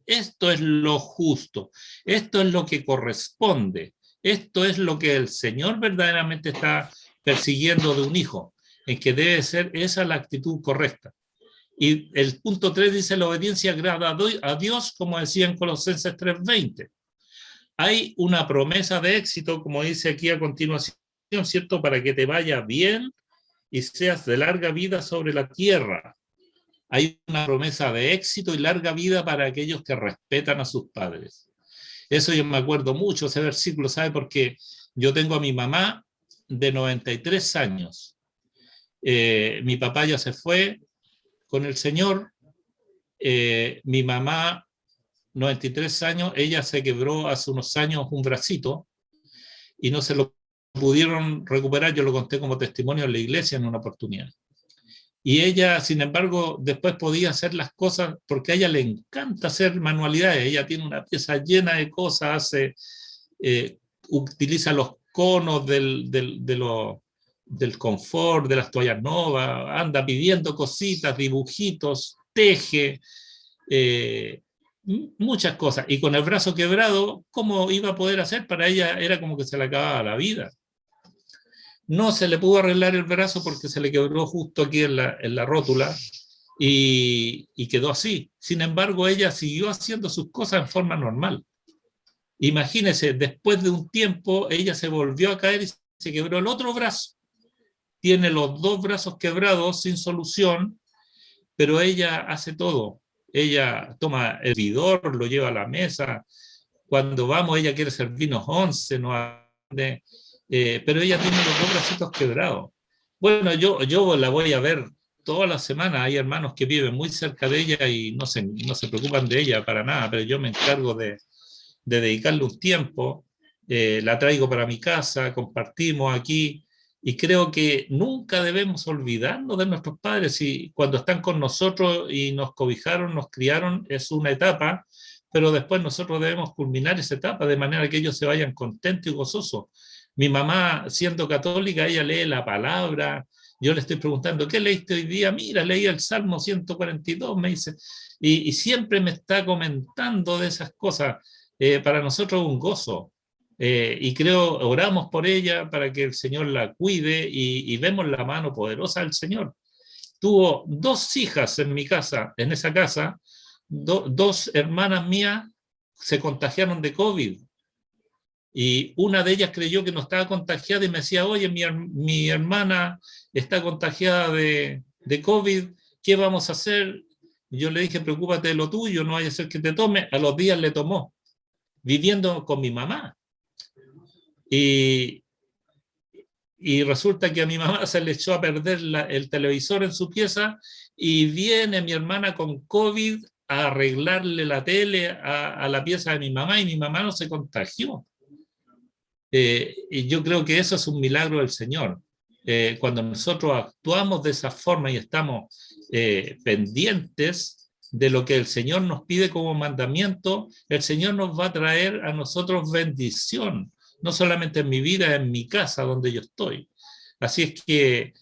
Esto es lo justo. Esto es lo que corresponde. Esto es lo que el Señor verdaderamente está persiguiendo de un hijo, en que debe ser esa la actitud correcta. Y el punto 3 dice, la obediencia agrada a Dios, como decía en Colosenses 3:20. Hay una promesa de éxito, como dice aquí a continuación, ¿cierto? Para que te vaya bien y seas de larga vida sobre la tierra. Hay una promesa de éxito y larga vida para aquellos que respetan a sus padres. Eso yo me acuerdo mucho, ese versículo, ¿sabe? Porque yo tengo a mi mamá de 93 años. Mi papá ya se fue con el Señor. Mi mamá, 93 años, ella se quebró hace unos años un bracito y no se lo pudieron recuperar. Yo lo conté como testimonio en la iglesia en una oportunidad. Y ella, sin embargo, después podía hacer las cosas porque a ella le encanta hacer manualidades. Ella tiene una pieza llena de cosas, utiliza los conos del confort, de las toallas novas, anda pidiendo cositas, dibujitos, teje, muchas cosas. Y con el brazo quebrado, ¿cómo iba a poder hacer? Para ella era como que se le acababa la vida. No se le pudo arreglar el brazo porque se le quebró justo aquí en la rótula y quedó así. Sin embargo, ella siguió haciendo sus cosas en forma normal. Imagínense, después de un tiempo, ella se volvió a caer y se quebró el otro brazo. Tiene los dos brazos quebrados sin solución, pero ella hace todo. Ella toma el hervidor, lo lleva a la mesa. Cuando vamos, ella quiere servirnos 11, no ande. Pero ella tiene los dos bracitos quebrados. Bueno, yo la voy a ver todas las semanas. Hay hermanos que viven muy cerca de ella y no se preocupan de ella para nada, pero yo me encargo de dedicarle un tiempo. La traigo para mi casa, compartimos aquí, y creo que nunca debemos olvidarnos de nuestros padres. Y cuando están con nosotros y nos cobijaron, nos criaron, es una etapa, pero después nosotros debemos culminar esa etapa de manera que ellos se vayan contentos y gozosos. Mi mamá, siendo católica, ella lee la palabra. Yo le estoy preguntando, ¿qué leíste hoy día? Mira, leí el Salmo 142, me dice, y siempre me está comentando de esas cosas. Para nosotros es un gozo. Y creo, oramos por ella para que el Señor la cuide y vemos la mano poderosa del Señor. Tuvo 2 hijas en mi casa, en esa casa, 2 hermanas mías se contagiaron de COVID. Y una de ellas creyó que no estaba contagiada y me decía, oye, mi hermana está contagiada de COVID, ¿qué vamos a hacer? Yo le dije, preocúpate de lo tuyo, no vaya a ser que te tome. A los días le tomó, viviendo con mi mamá. Y resulta que a mi mamá se le echó a perder el televisor en su pieza y viene mi hermana con COVID a arreglarle la tele a la pieza de mi mamá y mi mamá no se contagió. Y yo creo que eso es un milagro del Señor. Cuando nosotros actuamos de esa forma y estamos pendientes de lo que el Señor nos pide como mandamiento, el Señor nos va a traer a nosotros bendición, no solamente en mi vida, en mi casa donde yo estoy. Así es que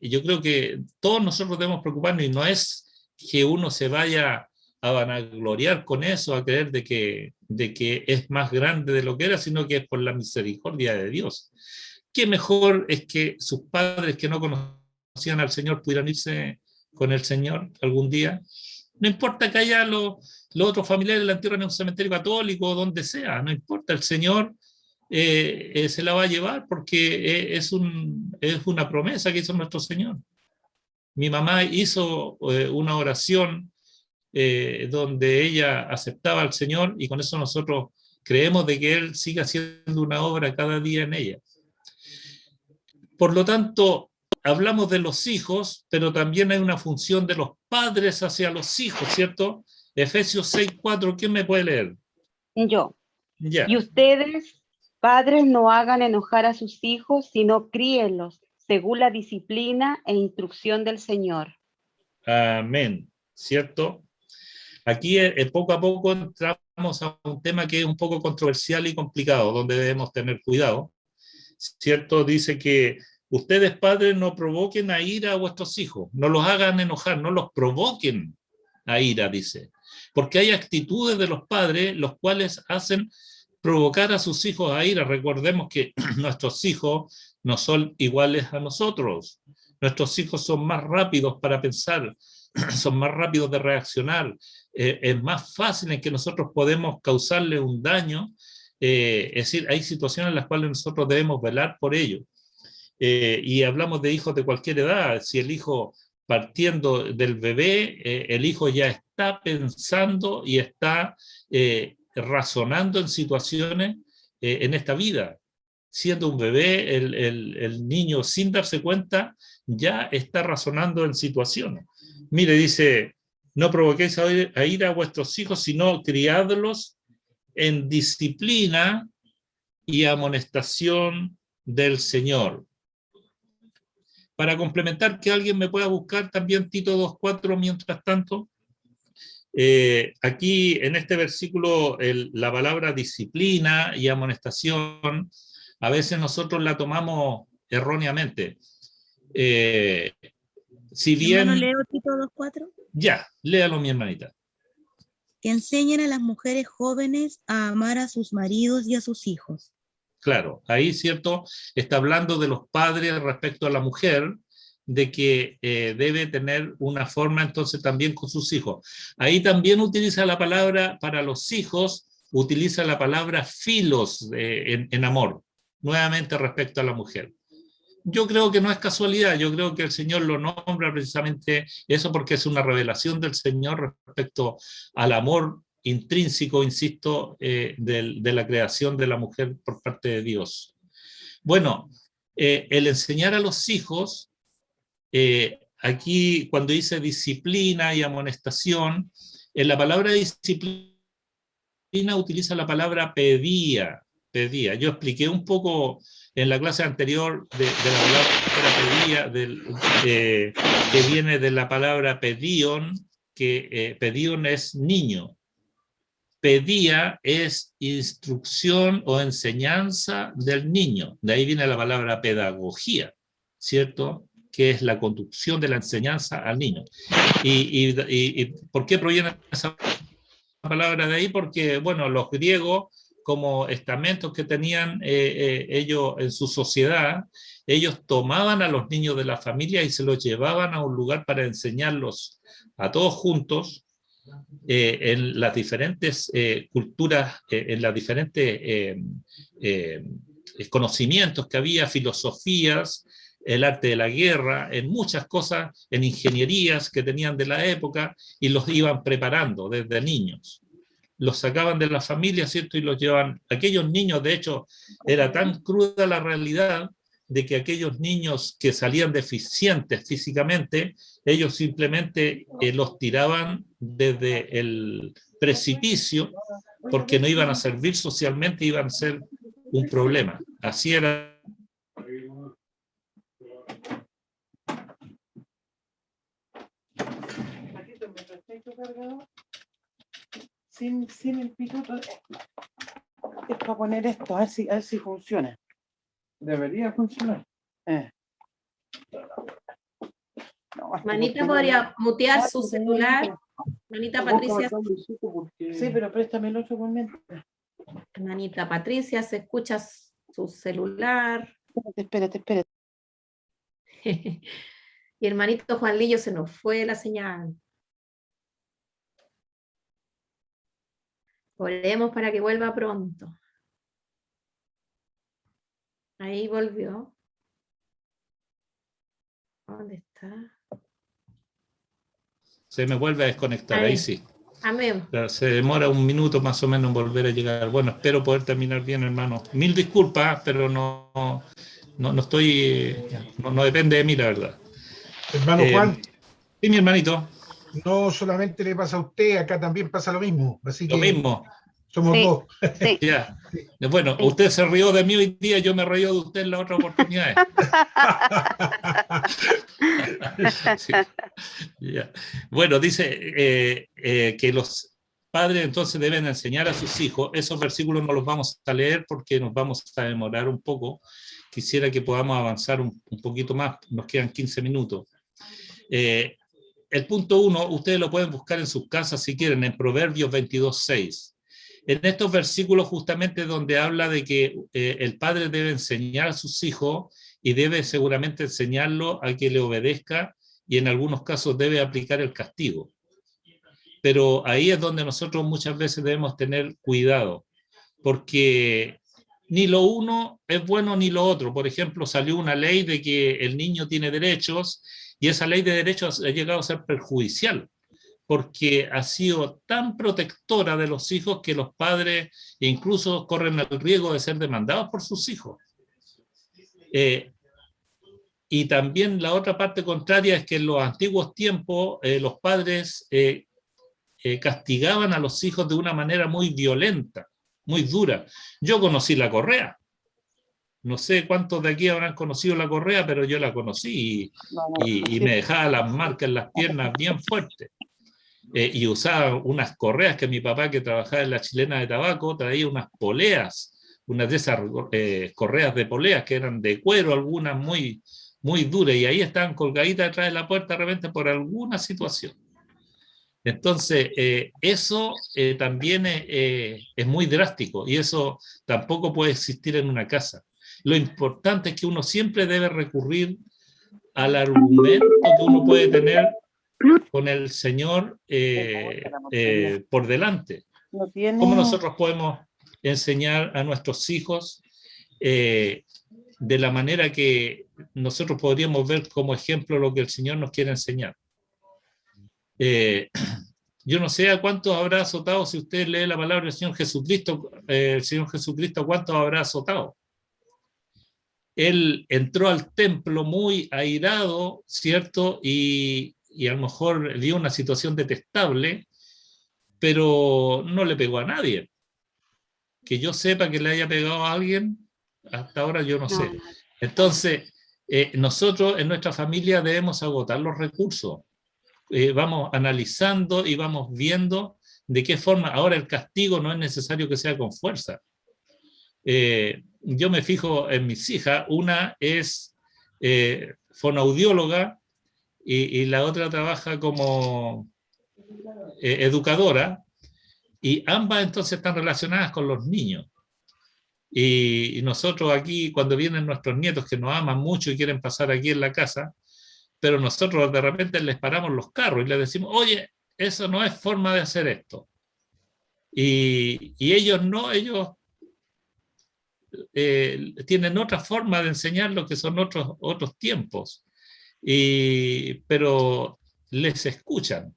yo creo que todos nosotros debemos preocuparnos y no es que uno se vaya a vanagloriar con eso, a creer de que es más grande de lo que era, sino que es por la misericordia de Dios. Qué mejor es que sus padres que no conocían al Señor pudieran irse con el Señor algún día. No importa que haya los otros familiares la entierren en un cementerio católico o donde sea, no importa, el Señor se la va a llevar porque es una promesa que hizo nuestro Señor. Mi mamá hizo una oración donde ella aceptaba al Señor y con eso nosotros creemos de que Él sigue haciendo una obra cada día en ella. Por lo tanto, hablamos de los hijos, pero también hay una función de los padres hacia los hijos, ¿cierto? Efesios 6:4, ¿quién me puede leer? Yo. Ya. Y ustedes, padres, no hagan enojar a sus hijos, sino críenlos según la disciplina e instrucción del Señor. Amén, ¿cierto? Aquí poco a poco entramos a un tema que es un poco controversial y complicado, donde debemos tener cuidado, ¿cierto? Dice que ustedes, padres, no provoquen a ira a vuestros hijos, no los hagan enojar, no los provoquen a ira, dice. Porque hay actitudes de los padres los cuales hacen provocar a sus hijos a ira. Recordemos que nuestros hijos no son iguales a nosotros. Nuestros hijos son más rápidos para pensar, son más rápidos de reaccionar. Es más fácil en que nosotros podemos causarle un daño. Es decir, hay situaciones en las cuales nosotros debemos velar por ello. Y hablamos de hijos de cualquier edad. Si el hijo, partiendo del bebé, el hijo ya está pensando y está razonando en situaciones en esta vida. Siendo un bebé, el niño, sin darse cuenta, ya está razonando en situaciones. Mire, dice, no provoquéis a ira a vuestros hijos, sino criadlos en disciplina y amonestación del Señor. Para complementar, que alguien me pueda buscar también Tito 2:4 mientras tanto. Aquí en este versículo la palabra disciplina y amonestación a veces nosotros la tomamos erróneamente. Si bien... Hermano, leo Tito 2:4. Ya, léalo mi hermanita. Que enseñen a las mujeres jóvenes a amar a sus maridos y a sus hijos. Claro, ahí, ¿cierto? Está hablando de los padres respecto a la mujer, de que debe tener una forma entonces también con sus hijos. Ahí también utiliza la palabra para los hijos, utiliza la palabra filos en amor, nuevamente respecto a la mujer. Yo creo que no es casualidad, yo creo que el Señor lo nombra precisamente eso porque es una revelación del Señor respecto al amor intrínseco, insisto, de la creación de la mujer por parte de Dios. Bueno, el enseñar a los hijos, aquí cuando dice disciplina y amonestación, en la palabra disciplina utiliza la palabra pedía. Yo expliqué un poco en la clase anterior de la palabra pedía, que viene de la palabra pedión, que pedión es niño. pedía es instrucción o enseñanza del niño. De ahí viene la palabra pedagogía, ¿cierto? Que es la conducción de la enseñanza al niño. ¿Y por qué proviene esa palabra de ahí? Porque, bueno, los griegos, como estamentos que tenían ellos en su sociedad, ellos tomaban a los niños de la familia y se los llevaban a un lugar para enseñarlos a todos juntos, en las diferentes culturas, en las diferentes conocimientos que había, filosofías, el arte de la guerra, en muchas cosas, en ingenierías que tenían de la época, y los iban preparando desde niños. Los sacaban de la familia, ¿cierto? Y los llevaban. Aquellos niños, de hecho, era tan cruda la realidad de que aquellos niños que salían deficientes físicamente, ellos simplemente los tiraban desde el precipicio porque no iban a servir socialmente, iban a ser un problema. Así era. Sin el pituto, es para poner esto, a ver si funciona. Debería funcionar. No, Manita podría mutear su celular. Manita Patricia. Sí, pero préstame el otro por mientras. Manita Patricia, se escucha su celular. Espérate. Y hermanito Juan Lillo, se nos fue la señal. Oremos para que vuelva pronto. Ahí volvió. ¿Dónde está? Se me vuelve a desconectar, ahí sí. Amén. Se demora un minuto más o menos en volver a llegar. Bueno, espero poder terminar bien, hermano. Mil disculpas, pero no estoy, no depende de mí, la verdad. Hermano Juan. Sí, mi hermanito. No solamente le pasa a usted, acá también pasa lo mismo. Así lo que mismo. Somos dos. Sí. Ya. Bueno, usted se rió de mí hoy día, yo me reí de usted en la otra oportunidad. Sí. Ya. Bueno, dice que los padres entonces deben enseñar a sus hijos. Esos versículos no los vamos a leer porque nos vamos a demorar un poco. Quisiera que podamos avanzar un poquito más, nos quedan 15 minutos. El punto 1, ustedes lo pueden buscar en sus casas si quieren, en Proverbios 22:6. En estos versículos justamente donde habla de que el padre debe enseñar a sus hijos y debe seguramente enseñarlo a que le obedezca y en algunos casos debe aplicar el castigo. Pero ahí es donde nosotros muchas veces debemos tener cuidado, porque ni lo uno es bueno ni lo otro. Por ejemplo, salió una ley de que el niño tiene derechos y esa ley de derechos ha llegado a ser perjudicial, porque ha sido tan protectora de los hijos que los padres incluso corren el riesgo de ser demandados por sus hijos. Y también la otra parte contraria es que en los antiguos tiempos los padres castigaban a los hijos de una manera muy violenta, muy dura. Yo conocí la correa. No sé cuántos de aquí habrán conocido la correa, pero yo la conocí y me dejaba las marcas en las piernas bien fuertes. Y usaba unas correas que mi papá, que trabajaba en la Chilena de Tabaco, traía unas poleas, unas de esas correas de poleas que eran de cuero, algunas muy, muy duras, y ahí estaban colgaditas detrás de la puerta de repente por alguna situación. Entonces, eso también es muy drástico, y eso tampoco puede existir en una casa. Lo importante es que uno siempre debe recurrir al argumento que uno puede tener con el Señor por delante. ¿Cómo nosotros podemos enseñar a nuestros hijos de la manera que nosotros podríamos ver como ejemplo lo que el Señor nos quiere enseñar? Yo no sé a cuántos habrá azotado, si usted lee la palabra del Señor Jesucristo, ¿a cuántos habrá azotado? Él entró al templo muy airado, ¿cierto? Y a lo mejor dio una situación detestable, pero no le pegó a nadie. Que yo sepa que le haya pegado a alguien, hasta ahora yo no sé. Entonces, nosotros en nuestra familia debemos agotar los recursos. Vamos analizando y vamos viendo ¿De qué forma? Ahora el castigo no es necesario que sea con fuerza. Yo me fijo en mis hijas, una es fonoaudióloga y la otra trabaja como educadora, y ambas entonces están relacionadas con los niños. Y nosotros aquí, cuando vienen nuestros nietos que nos aman mucho y quieren pasar aquí en la casa, pero nosotros de repente les paramos los carros y les decimos, oye, eso no es forma de hacer esto. Y ellos no, ellos tienen otra forma de enseñar lo que son otros tiempos, pero les escuchan.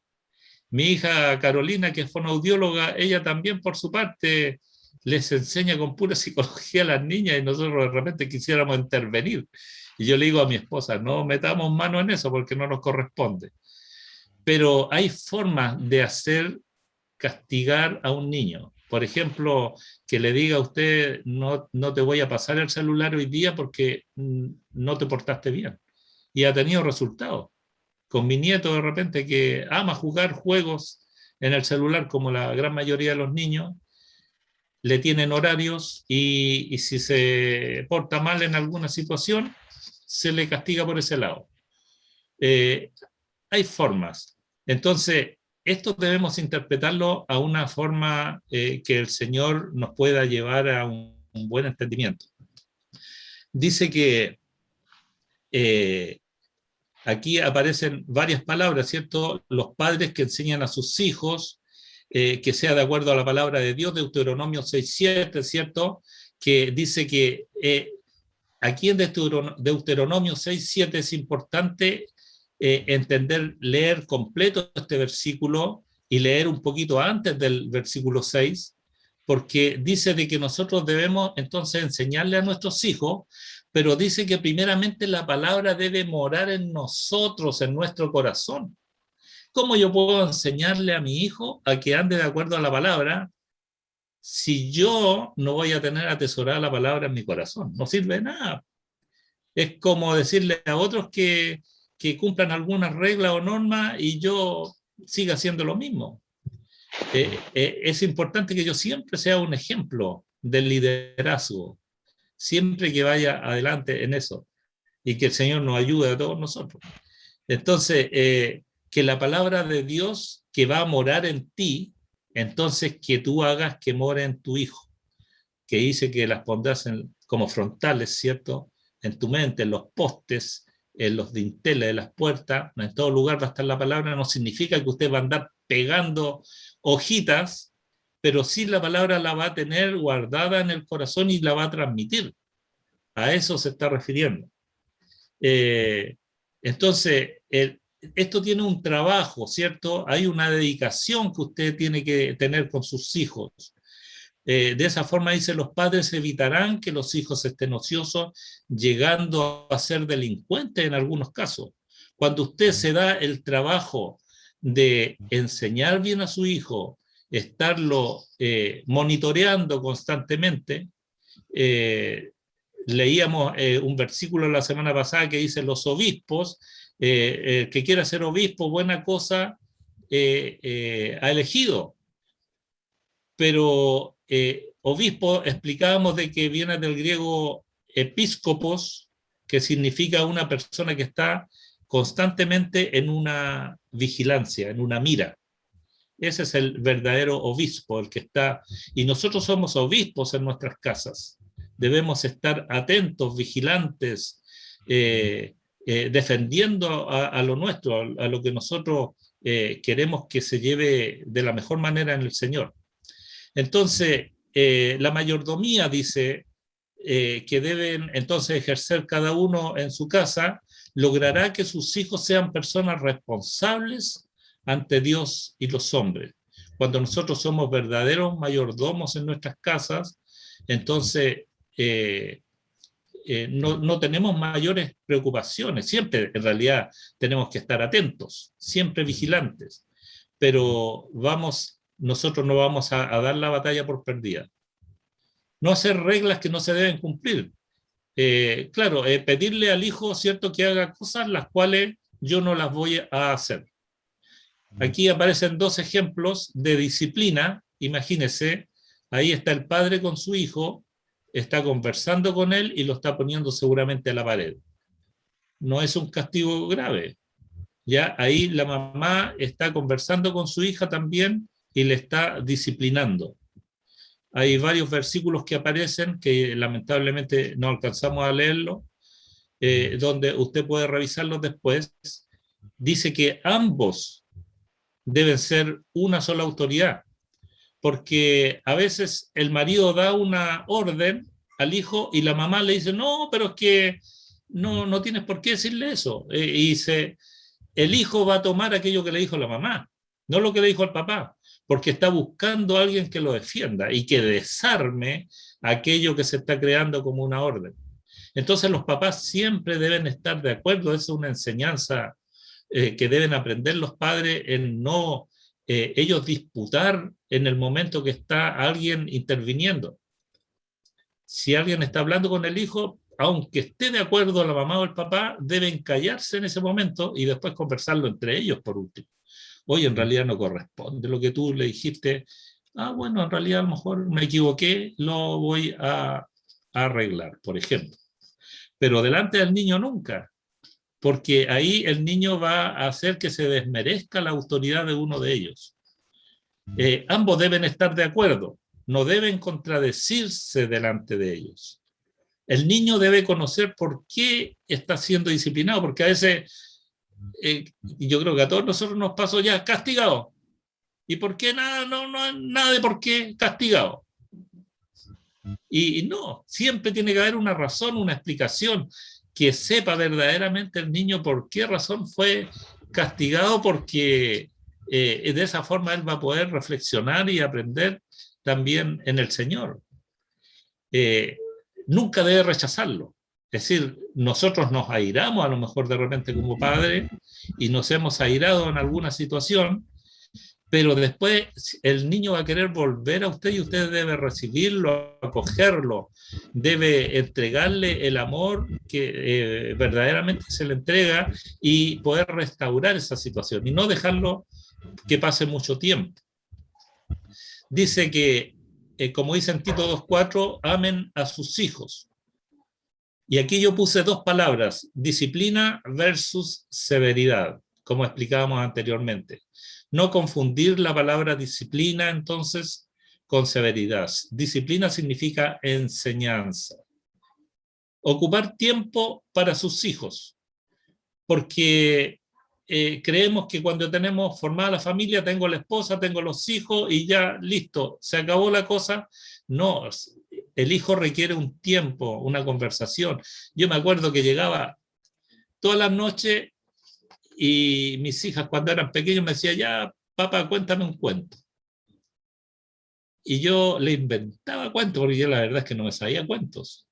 Mi hija Carolina, que es fonoaudióloga, ella también por su parte les enseña con pura psicología a las niñas y nosotros de repente quisiéramos intervenir. Y yo le digo a mi esposa, no metamos mano en eso porque no nos corresponde. Pero hay formas de hacer castigar a un niño. Por ejemplo, que le diga a usted, no te voy a pasar el celular hoy día porque no te portaste bien. Y ha tenido resultados. Con mi nieto de repente, que ama jugar juegos en el celular como la gran mayoría de los niños, le tienen horarios y si se porta mal en alguna situación, se le castiga por ese lado. Hay formas. Entonces, esto debemos interpretarlo a una forma que el Señor nos pueda llevar a un buen entendimiento. Dice que aquí aparecen varias palabras, ¿cierto? Los padres que enseñan a sus hijos, que sea de acuerdo a la palabra de Dios, Deuteronomio 6:7, ¿cierto? Que dice que aquí en Deuteronomio 6:7 es importante entender, leer completo este versículo y leer un poquito antes del versículo 6, porque dice de que nosotros debemos entonces enseñarle a nuestros hijos, pero dice que primeramente la palabra debe morar en nosotros, en nuestro corazón. ¿Cómo yo puedo enseñarle a mi hijo a que ande de acuerdo a la palabra si yo no voy a tener atesorada la palabra en mi corazón? No sirve de nada. Es como decirle a otros que cumplan algunas reglas o normas y yo siga haciendo lo mismo. Es importante que yo siempre sea un ejemplo del liderazgo, siempre que vaya adelante en eso, y que el Señor nos ayude a todos nosotros. Entonces, que la palabra de Dios que va a morar en ti, entonces que tú hagas que more en tu hijo, que dice que las pondrás como frontales, ¿cierto? En tu mente, en los postes, en los dinteles de las puertas, en todo lugar va a estar la palabra. No significa que usted va a andar pegando hojitas, pero sí la palabra la va a tener guardada en el corazón y la va a transmitir. A eso se está refiriendo. Entonces, esto tiene un trabajo, ¿cierto? Hay una dedicación que usted tiene que tener con sus hijos. De esa forma dice, los padres evitarán que los hijos estén ociosos, llegando a ser delincuentes en algunos casos. Cuando usted se da el trabajo de enseñar bien a su hijo, estarlo monitoreando constantemente, leíamos un versículo la semana pasada que dice, los obispos, que quiera ser obispo, buena cosa ha elegido. Pero obispo, explicábamos de que viene del griego episcopos, que significa una persona que está constantemente en una vigilancia, en una mira. Ese es el verdadero obispo, el que está, y nosotros somos obispos en nuestras casas. Debemos estar atentos, vigilantes, defendiendo a lo nuestro, a lo que nosotros queremos que se lleve de la mejor manera en el Señor. Entonces, la mayordomía dice que deben entonces ejercer cada uno en su casa, logrará que sus hijos sean personas responsables ante Dios y los hombres. Cuando nosotros somos verdaderos mayordomos en nuestras casas, entonces no tenemos mayores preocupaciones. Siempre, en realidad, tenemos que estar atentos, siempre vigilantes, pero nosotros no vamos a dar la batalla por perdida. No hacer reglas que no se deben cumplir. Claro, pedirle al hijo, ¿cierto?, que haga cosas las cuales yo no las voy a hacer. Aquí aparecen dos ejemplos de disciplina. Imagínense, ahí está el padre con su hijo, está conversando con él y lo está poniendo seguramente a la pared. No es un castigo grave. Ya ahí la mamá está conversando con su hija también y le está disciplinando. Hay varios versículos que aparecen que lamentablemente no alcanzamos a leerlo, donde usted puede revisarlos después. Dice que ambos deben ser una sola autoridad, porque a veces el marido da una orden al hijo y la mamá le dice, no, pero es que no tienes por qué decirle eso. Y el hijo va a tomar aquello que le dijo la mamá, no lo que le dijo el papá, porque está buscando a alguien que lo defienda y que desarme aquello que se está creando como una orden. Entonces los papás siempre deben estar de acuerdo, esa es una enseñanza que deben aprender los padres en no ellos disputar en el momento que está alguien interviniendo. Si alguien está hablando con el hijo, aunque esté de acuerdo la mamá o el papá, deben callarse en ese momento y después conversarlo entre ellos por último. Oye, en realidad no corresponde lo que tú le dijiste. Ah, bueno, en realidad a lo mejor me equivoqué, lo voy a arreglar, por ejemplo. Pero delante del niño nunca, porque ahí el niño va a hacer que se desmerezca la autoridad de uno de ellos. Ambos deben estar de acuerdo, no deben contradecirse delante de ellos. El niño debe conocer por qué está siendo disciplinado, porque a veces, yo creo que a todos nosotros nos pasó ya castigado. ¿Y por qué nada? Nada de por qué castigado. Y no, siempre tiene que haber una razón, una explicación, que sepa verdaderamente el niño por qué razón fue castigado, porque de esa forma él va a poder reflexionar y aprender también en el Señor. Nunca debe rechazarlo. Es decir, nosotros nos airamos a lo mejor de repente como padre y nos hemos airado en alguna situación, pero después el niño va a querer volver a usted y usted debe recibirlo, acogerlo, debe entregarle el amor que verdaderamente se le entrega y poder restaurar esa situación y no dejarlo que pase mucho tiempo. Dice que, como dice en Tito 2:4, amen a sus hijos. Y aquí yo puse dos palabras, disciplina versus severidad, como explicábamos anteriormente. No confundir la palabra disciplina, entonces, con severidad. Disciplina significa enseñanza. Ocupar tiempo para sus hijos, porque creemos que cuando tenemos formada la familia, tengo la esposa, tengo los hijos y ya, listo, se acabó la cosa. No, el hijo requiere un tiempo, una conversación. Yo me acuerdo que llegaba todas las noches y mis hijas cuando eran pequeños me decían, ya, papá, cuéntame un cuento. Y yo le inventaba cuentos, porque yo la verdad es que no me sabía cuentos.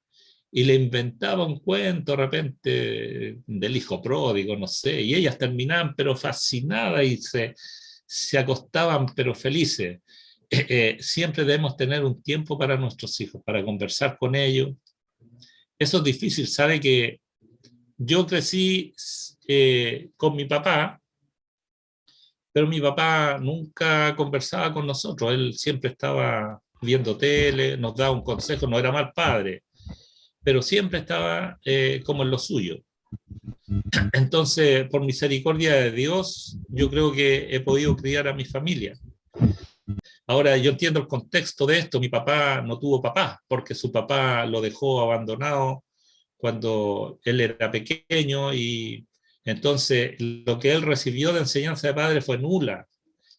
Y le inventaba un cuento de repente del hijo pródigo, no sé, y ellas terminaban pero fascinadas y se acostaban pero felices. Siempre debemos tener un tiempo para nuestros hijos, para conversar con ellos. Eso es difícil, sabe que yo crecí con mi papá, pero mi papá nunca conversaba con nosotros, él siempre estaba viendo tele, nos daba un consejo, no era mal padre, pero siempre estaba como en lo suyo. Entonces, por misericordia de Dios, yo creo que he podido criar a mi familia. Ahora, yo entiendo el contexto de esto, mi papá no tuvo papá, porque su papá lo dejó abandonado cuando él era pequeño y entonces lo que él recibió de enseñanza de padre fue nula.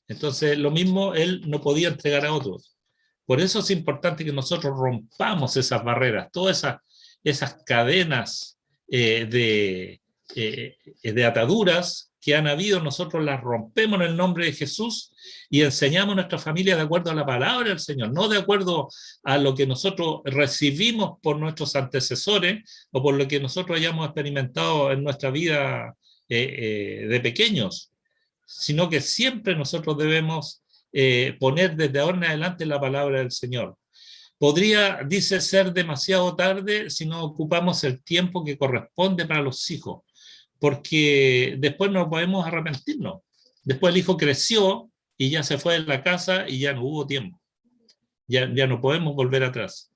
Entonces lo mismo él no podía entregar a otros. Por eso es importante que nosotros rompamos esas barreras, todas esas cadenas de ataduras que han habido, nosotros las rompemos en el nombre de Jesús y enseñamos a nuestra familia de acuerdo a la palabra del Señor, no de acuerdo a lo que nosotros recibimos por nuestros antecesores o por lo que nosotros hayamos experimentado en nuestra vida de pequeños, sino que siempre nosotros debemos poner desde ahora en adelante la palabra del Señor. Podría, dice, ser demasiado tarde si no ocupamos el tiempo que corresponde para los hijos, porque después no podemos arrepentirnos. Después el hijo creció y ya se fue de la casa y ya no hubo tiempo. Ya no podemos volver atrás.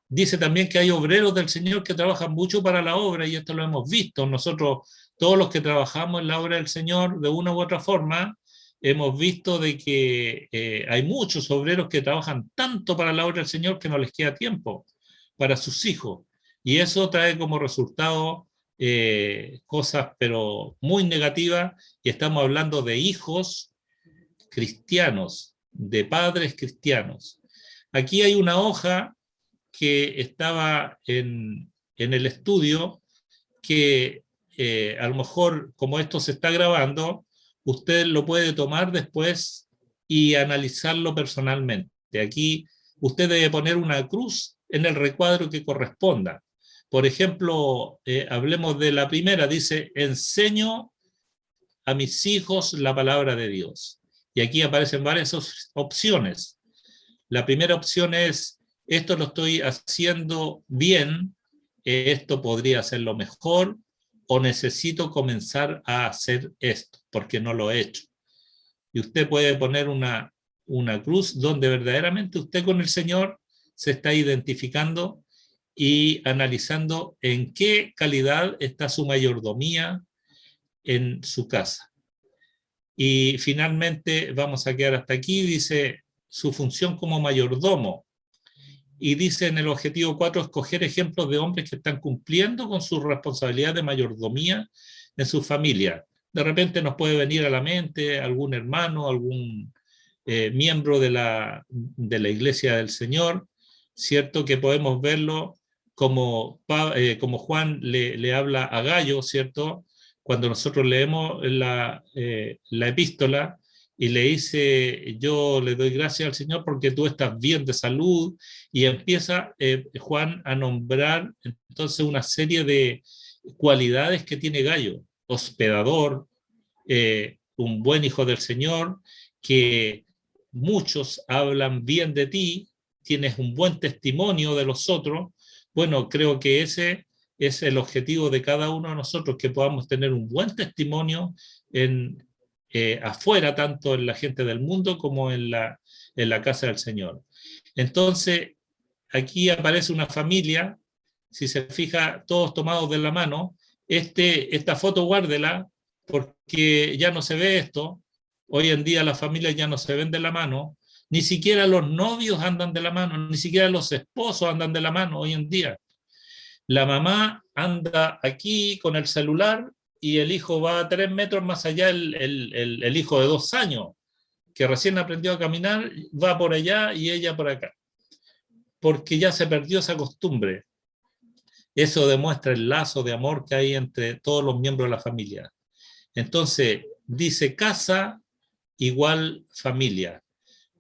Dice también que hay obreros del Señor que trabajan mucho para la obra, y esto lo hemos visto. Nosotros, todos los que trabajamos en la obra del Señor, de una u otra forma, hemos visto de que hay muchos obreros que trabajan tanto para la obra del Señor que no les queda tiempo para sus hijos. Y eso trae como resultado cosas, pero muy negativas, y estamos hablando de hijos cristianos, de padres cristianos. Aquí hay una hoja que estaba en el estudio, que a lo mejor, como esto se está grabando, usted lo puede tomar después y analizarlo personalmente. Aquí usted debe poner una cruz en el recuadro que corresponda. Por ejemplo, hablemos de la primera, dice, enseño a mis hijos la palabra de Dios. Y aquí aparecen varias opciones. La primera opción es, esto lo estoy haciendo bien, esto podría hacerlo mejor, o necesito comenzar a hacer esto, porque no lo he hecho. Y usted puede poner una cruz donde verdaderamente usted con el Señor se está identificando y analizando en qué calidad está su mayordomía en su casa. Y finalmente vamos a quedar hasta aquí, dice su función como mayordomo. Y dice en el objetivo 4, escoger ejemplos de hombres que están cumpliendo con su responsabilidad de mayordomía en su familia. De repente nos puede venir a la mente algún hermano, algún miembro de la Iglesia del Señor, ¿cierto? Que podemos verlo como Juan le habla a Gayo, ¿cierto? Cuando nosotros leemos la epístola y le dice, yo le doy gracias al Señor porque tú estás bien de salud, y empieza Juan a nombrar entonces una serie de cualidades que tiene Gayo: hospedador, un buen hijo del Señor, que muchos hablan bien de ti, tienes un buen testimonio de los otros. Bueno, creo que ese es el objetivo de cada uno de nosotros, que podamos tener un buen testimonio afuera, tanto en la gente del mundo como en la casa del Señor. Entonces, aquí aparece una familia, si se fija, todos tomados de la mano. Esta foto guárdela, porque ya no se ve esto. Hoy en día las familias ya no se ven de la mano, ni siquiera los novios andan de la mano, ni siquiera los esposos andan de la mano hoy en día. La mamá anda aquí con el celular y el hijo va a 3 metros más allá, el hijo de 2 años, que recién aprendió a caminar, va por allá y ella por acá, porque ya se perdió esa costumbre. Eso demuestra el lazo de amor que hay entre todos los miembros de la familia. Entonces, dice casa igual familia.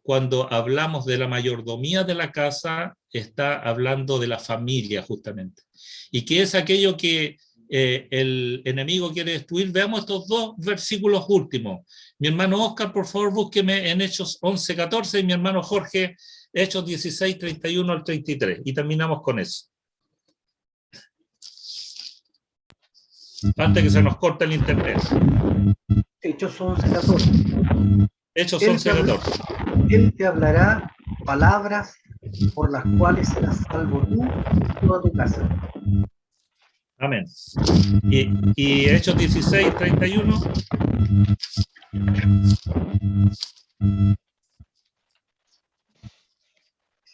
Cuando hablamos de la mayordomía de la casa, está hablando de la familia justamente. Y que es aquello que el enemigo quiere destruir. Veamos estos 2 versículos últimos. Mi hermano Oscar, por favor, búsqueme en Hechos 11:14, y mi hermano Jorge, Hechos 16:31 al 33. Y terminamos con eso. Antes que se nos corte el internet. Hechos 11:14. Hechos 11:14. Él te hablará palabras por las cuales serás salvo tú y toda tu casa. Amén. Y Hechos 16:31.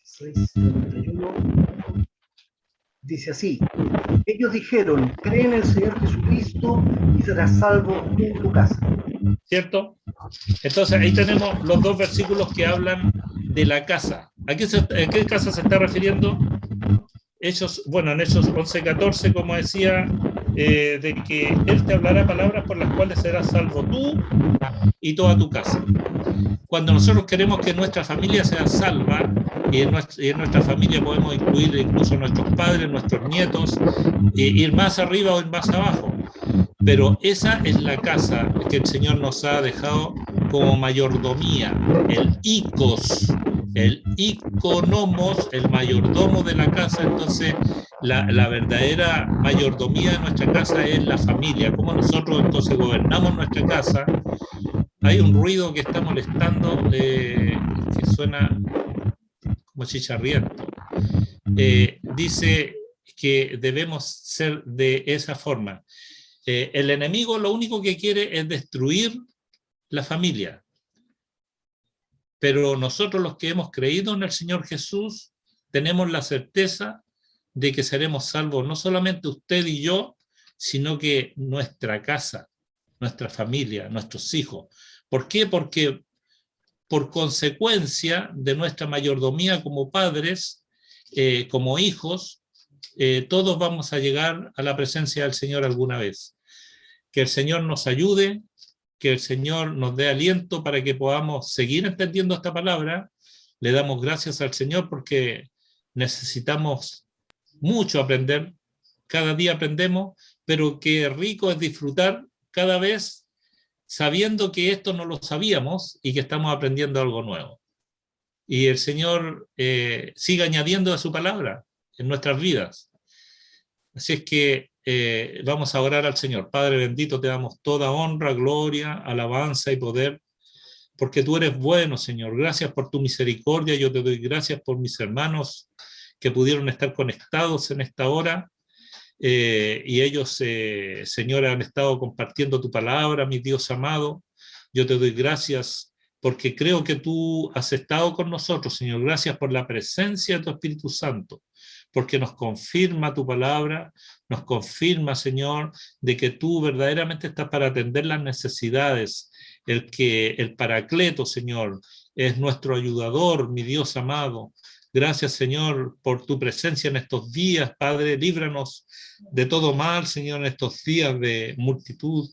16:31 dice así: ellos dijeron, cree en el Señor Jesucristo y serás salvo tú y tu casa. ¿Cierto? Entonces ahí tenemos los 2 versículos que hablan de la casa. ¿A qué casa se está refiriendo? En Hechos 11:14, como decía, de que Él te hablará palabras por las cuales serás salvo tú y toda tu casa. Cuando nosotros queremos que nuestra familia sea salva, y en nuestra familia podemos incluir incluso nuestros padres, nuestros nietos, ir más arriba o ir más abajo. Pero esa es la casa que el Señor nos ha dejado como mayordomía, el icos, el iconomos, el mayordomo de la casa. Entonces, la verdadera mayordomía de nuestra casa es la familia. Cómo nosotros entonces gobernamos nuestra casa, Hay un ruido que está molestando, que suena como chicharriento. Dice que debemos ser de esa forma. El enemigo lo único que quiere es destruir la familia. Pero nosotros, los que hemos creído en el Señor Jesús, tenemos la certeza de que seremos salvos, no solamente usted y yo, sino que nuestra casa, nuestra familia, nuestros hijos. ¿Por qué? Porque por consecuencia de nuestra mayordomía como padres, como hijos, todos vamos a llegar a la presencia del Señor alguna vez. Que el Señor nos ayude, que el Señor nos dé aliento para que podamos seguir entendiendo esta palabra. Le damos gracias al Señor porque necesitamos mucho aprender, cada día aprendemos, pero qué rico es disfrutar cada vez sabiendo que esto no lo sabíamos y que estamos aprendiendo algo nuevo. Y el Señor sigue añadiendo a su palabra en nuestras vidas. Así es que vamos a orar al Señor. Padre bendito, te damos toda honra, gloria, alabanza y poder, porque tú eres bueno, Señor. Gracias por tu misericordia. Yo te doy gracias por mis hermanos que pudieron estar conectados en esta hora. Y ellos, Señor, han estado compartiendo tu palabra, mi Dios amado. Yo te doy gracias porque creo que tú has estado con nosotros, Señor. Gracias por la presencia de tu Espíritu Santo, porque nos confirma tu palabra, nos confirma, Señor, de que tú verdaderamente estás para atender las necesidades, el Paracleto, Señor, es nuestro ayudador, mi Dios amado. Gracias, Señor, por tu presencia en estos días, Padre. Líbranos de todo mal, Señor, en estos días de multitud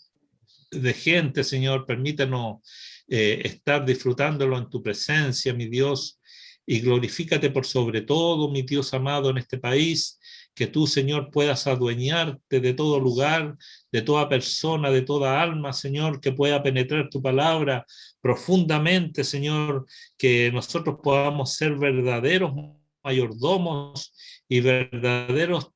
de gente, Señor. Permítanos estar disfrutándolo en tu presencia, mi Dios, y glorifícate por sobre todo, mi Dios amado, en este país, que tú, Señor, puedas adueñarte de todo lugar, de toda persona, de toda alma, Señor, que pueda penetrar tu palabra profundamente, Señor, que nosotros podamos ser verdaderos mayordomos y verdaderos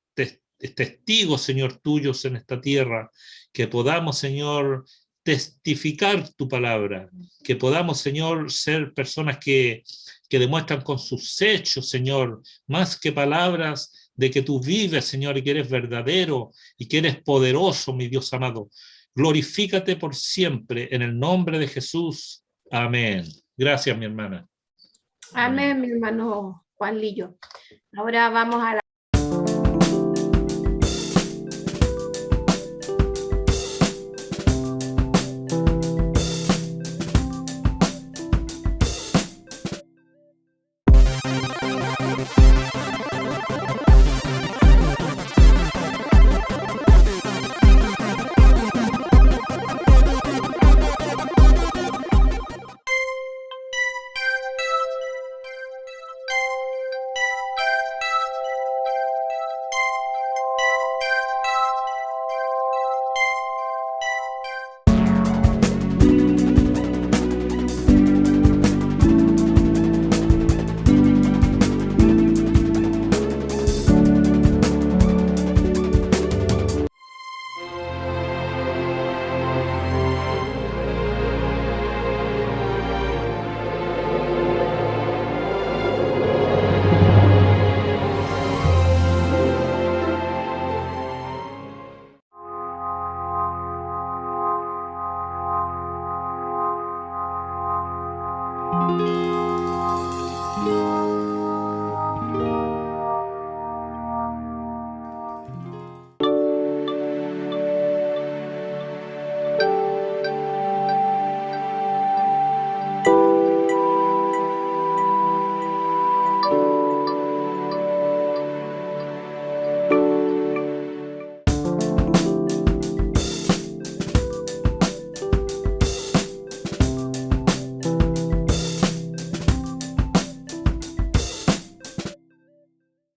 testigos, Señor, tuyos en esta tierra, que podamos, Señor, testificar tu palabra, que podamos, Señor, ser personas que demuestran con sus hechos, Señor, más que palabras, de que tú vives, Señor, y que eres verdadero y que eres poderoso, mi Dios amado. Glorifícate por siempre en el nombre de Jesús. Amén. Gracias, mi hermana. Amén, mi hermano Juan Lillo. Ahora vamos a la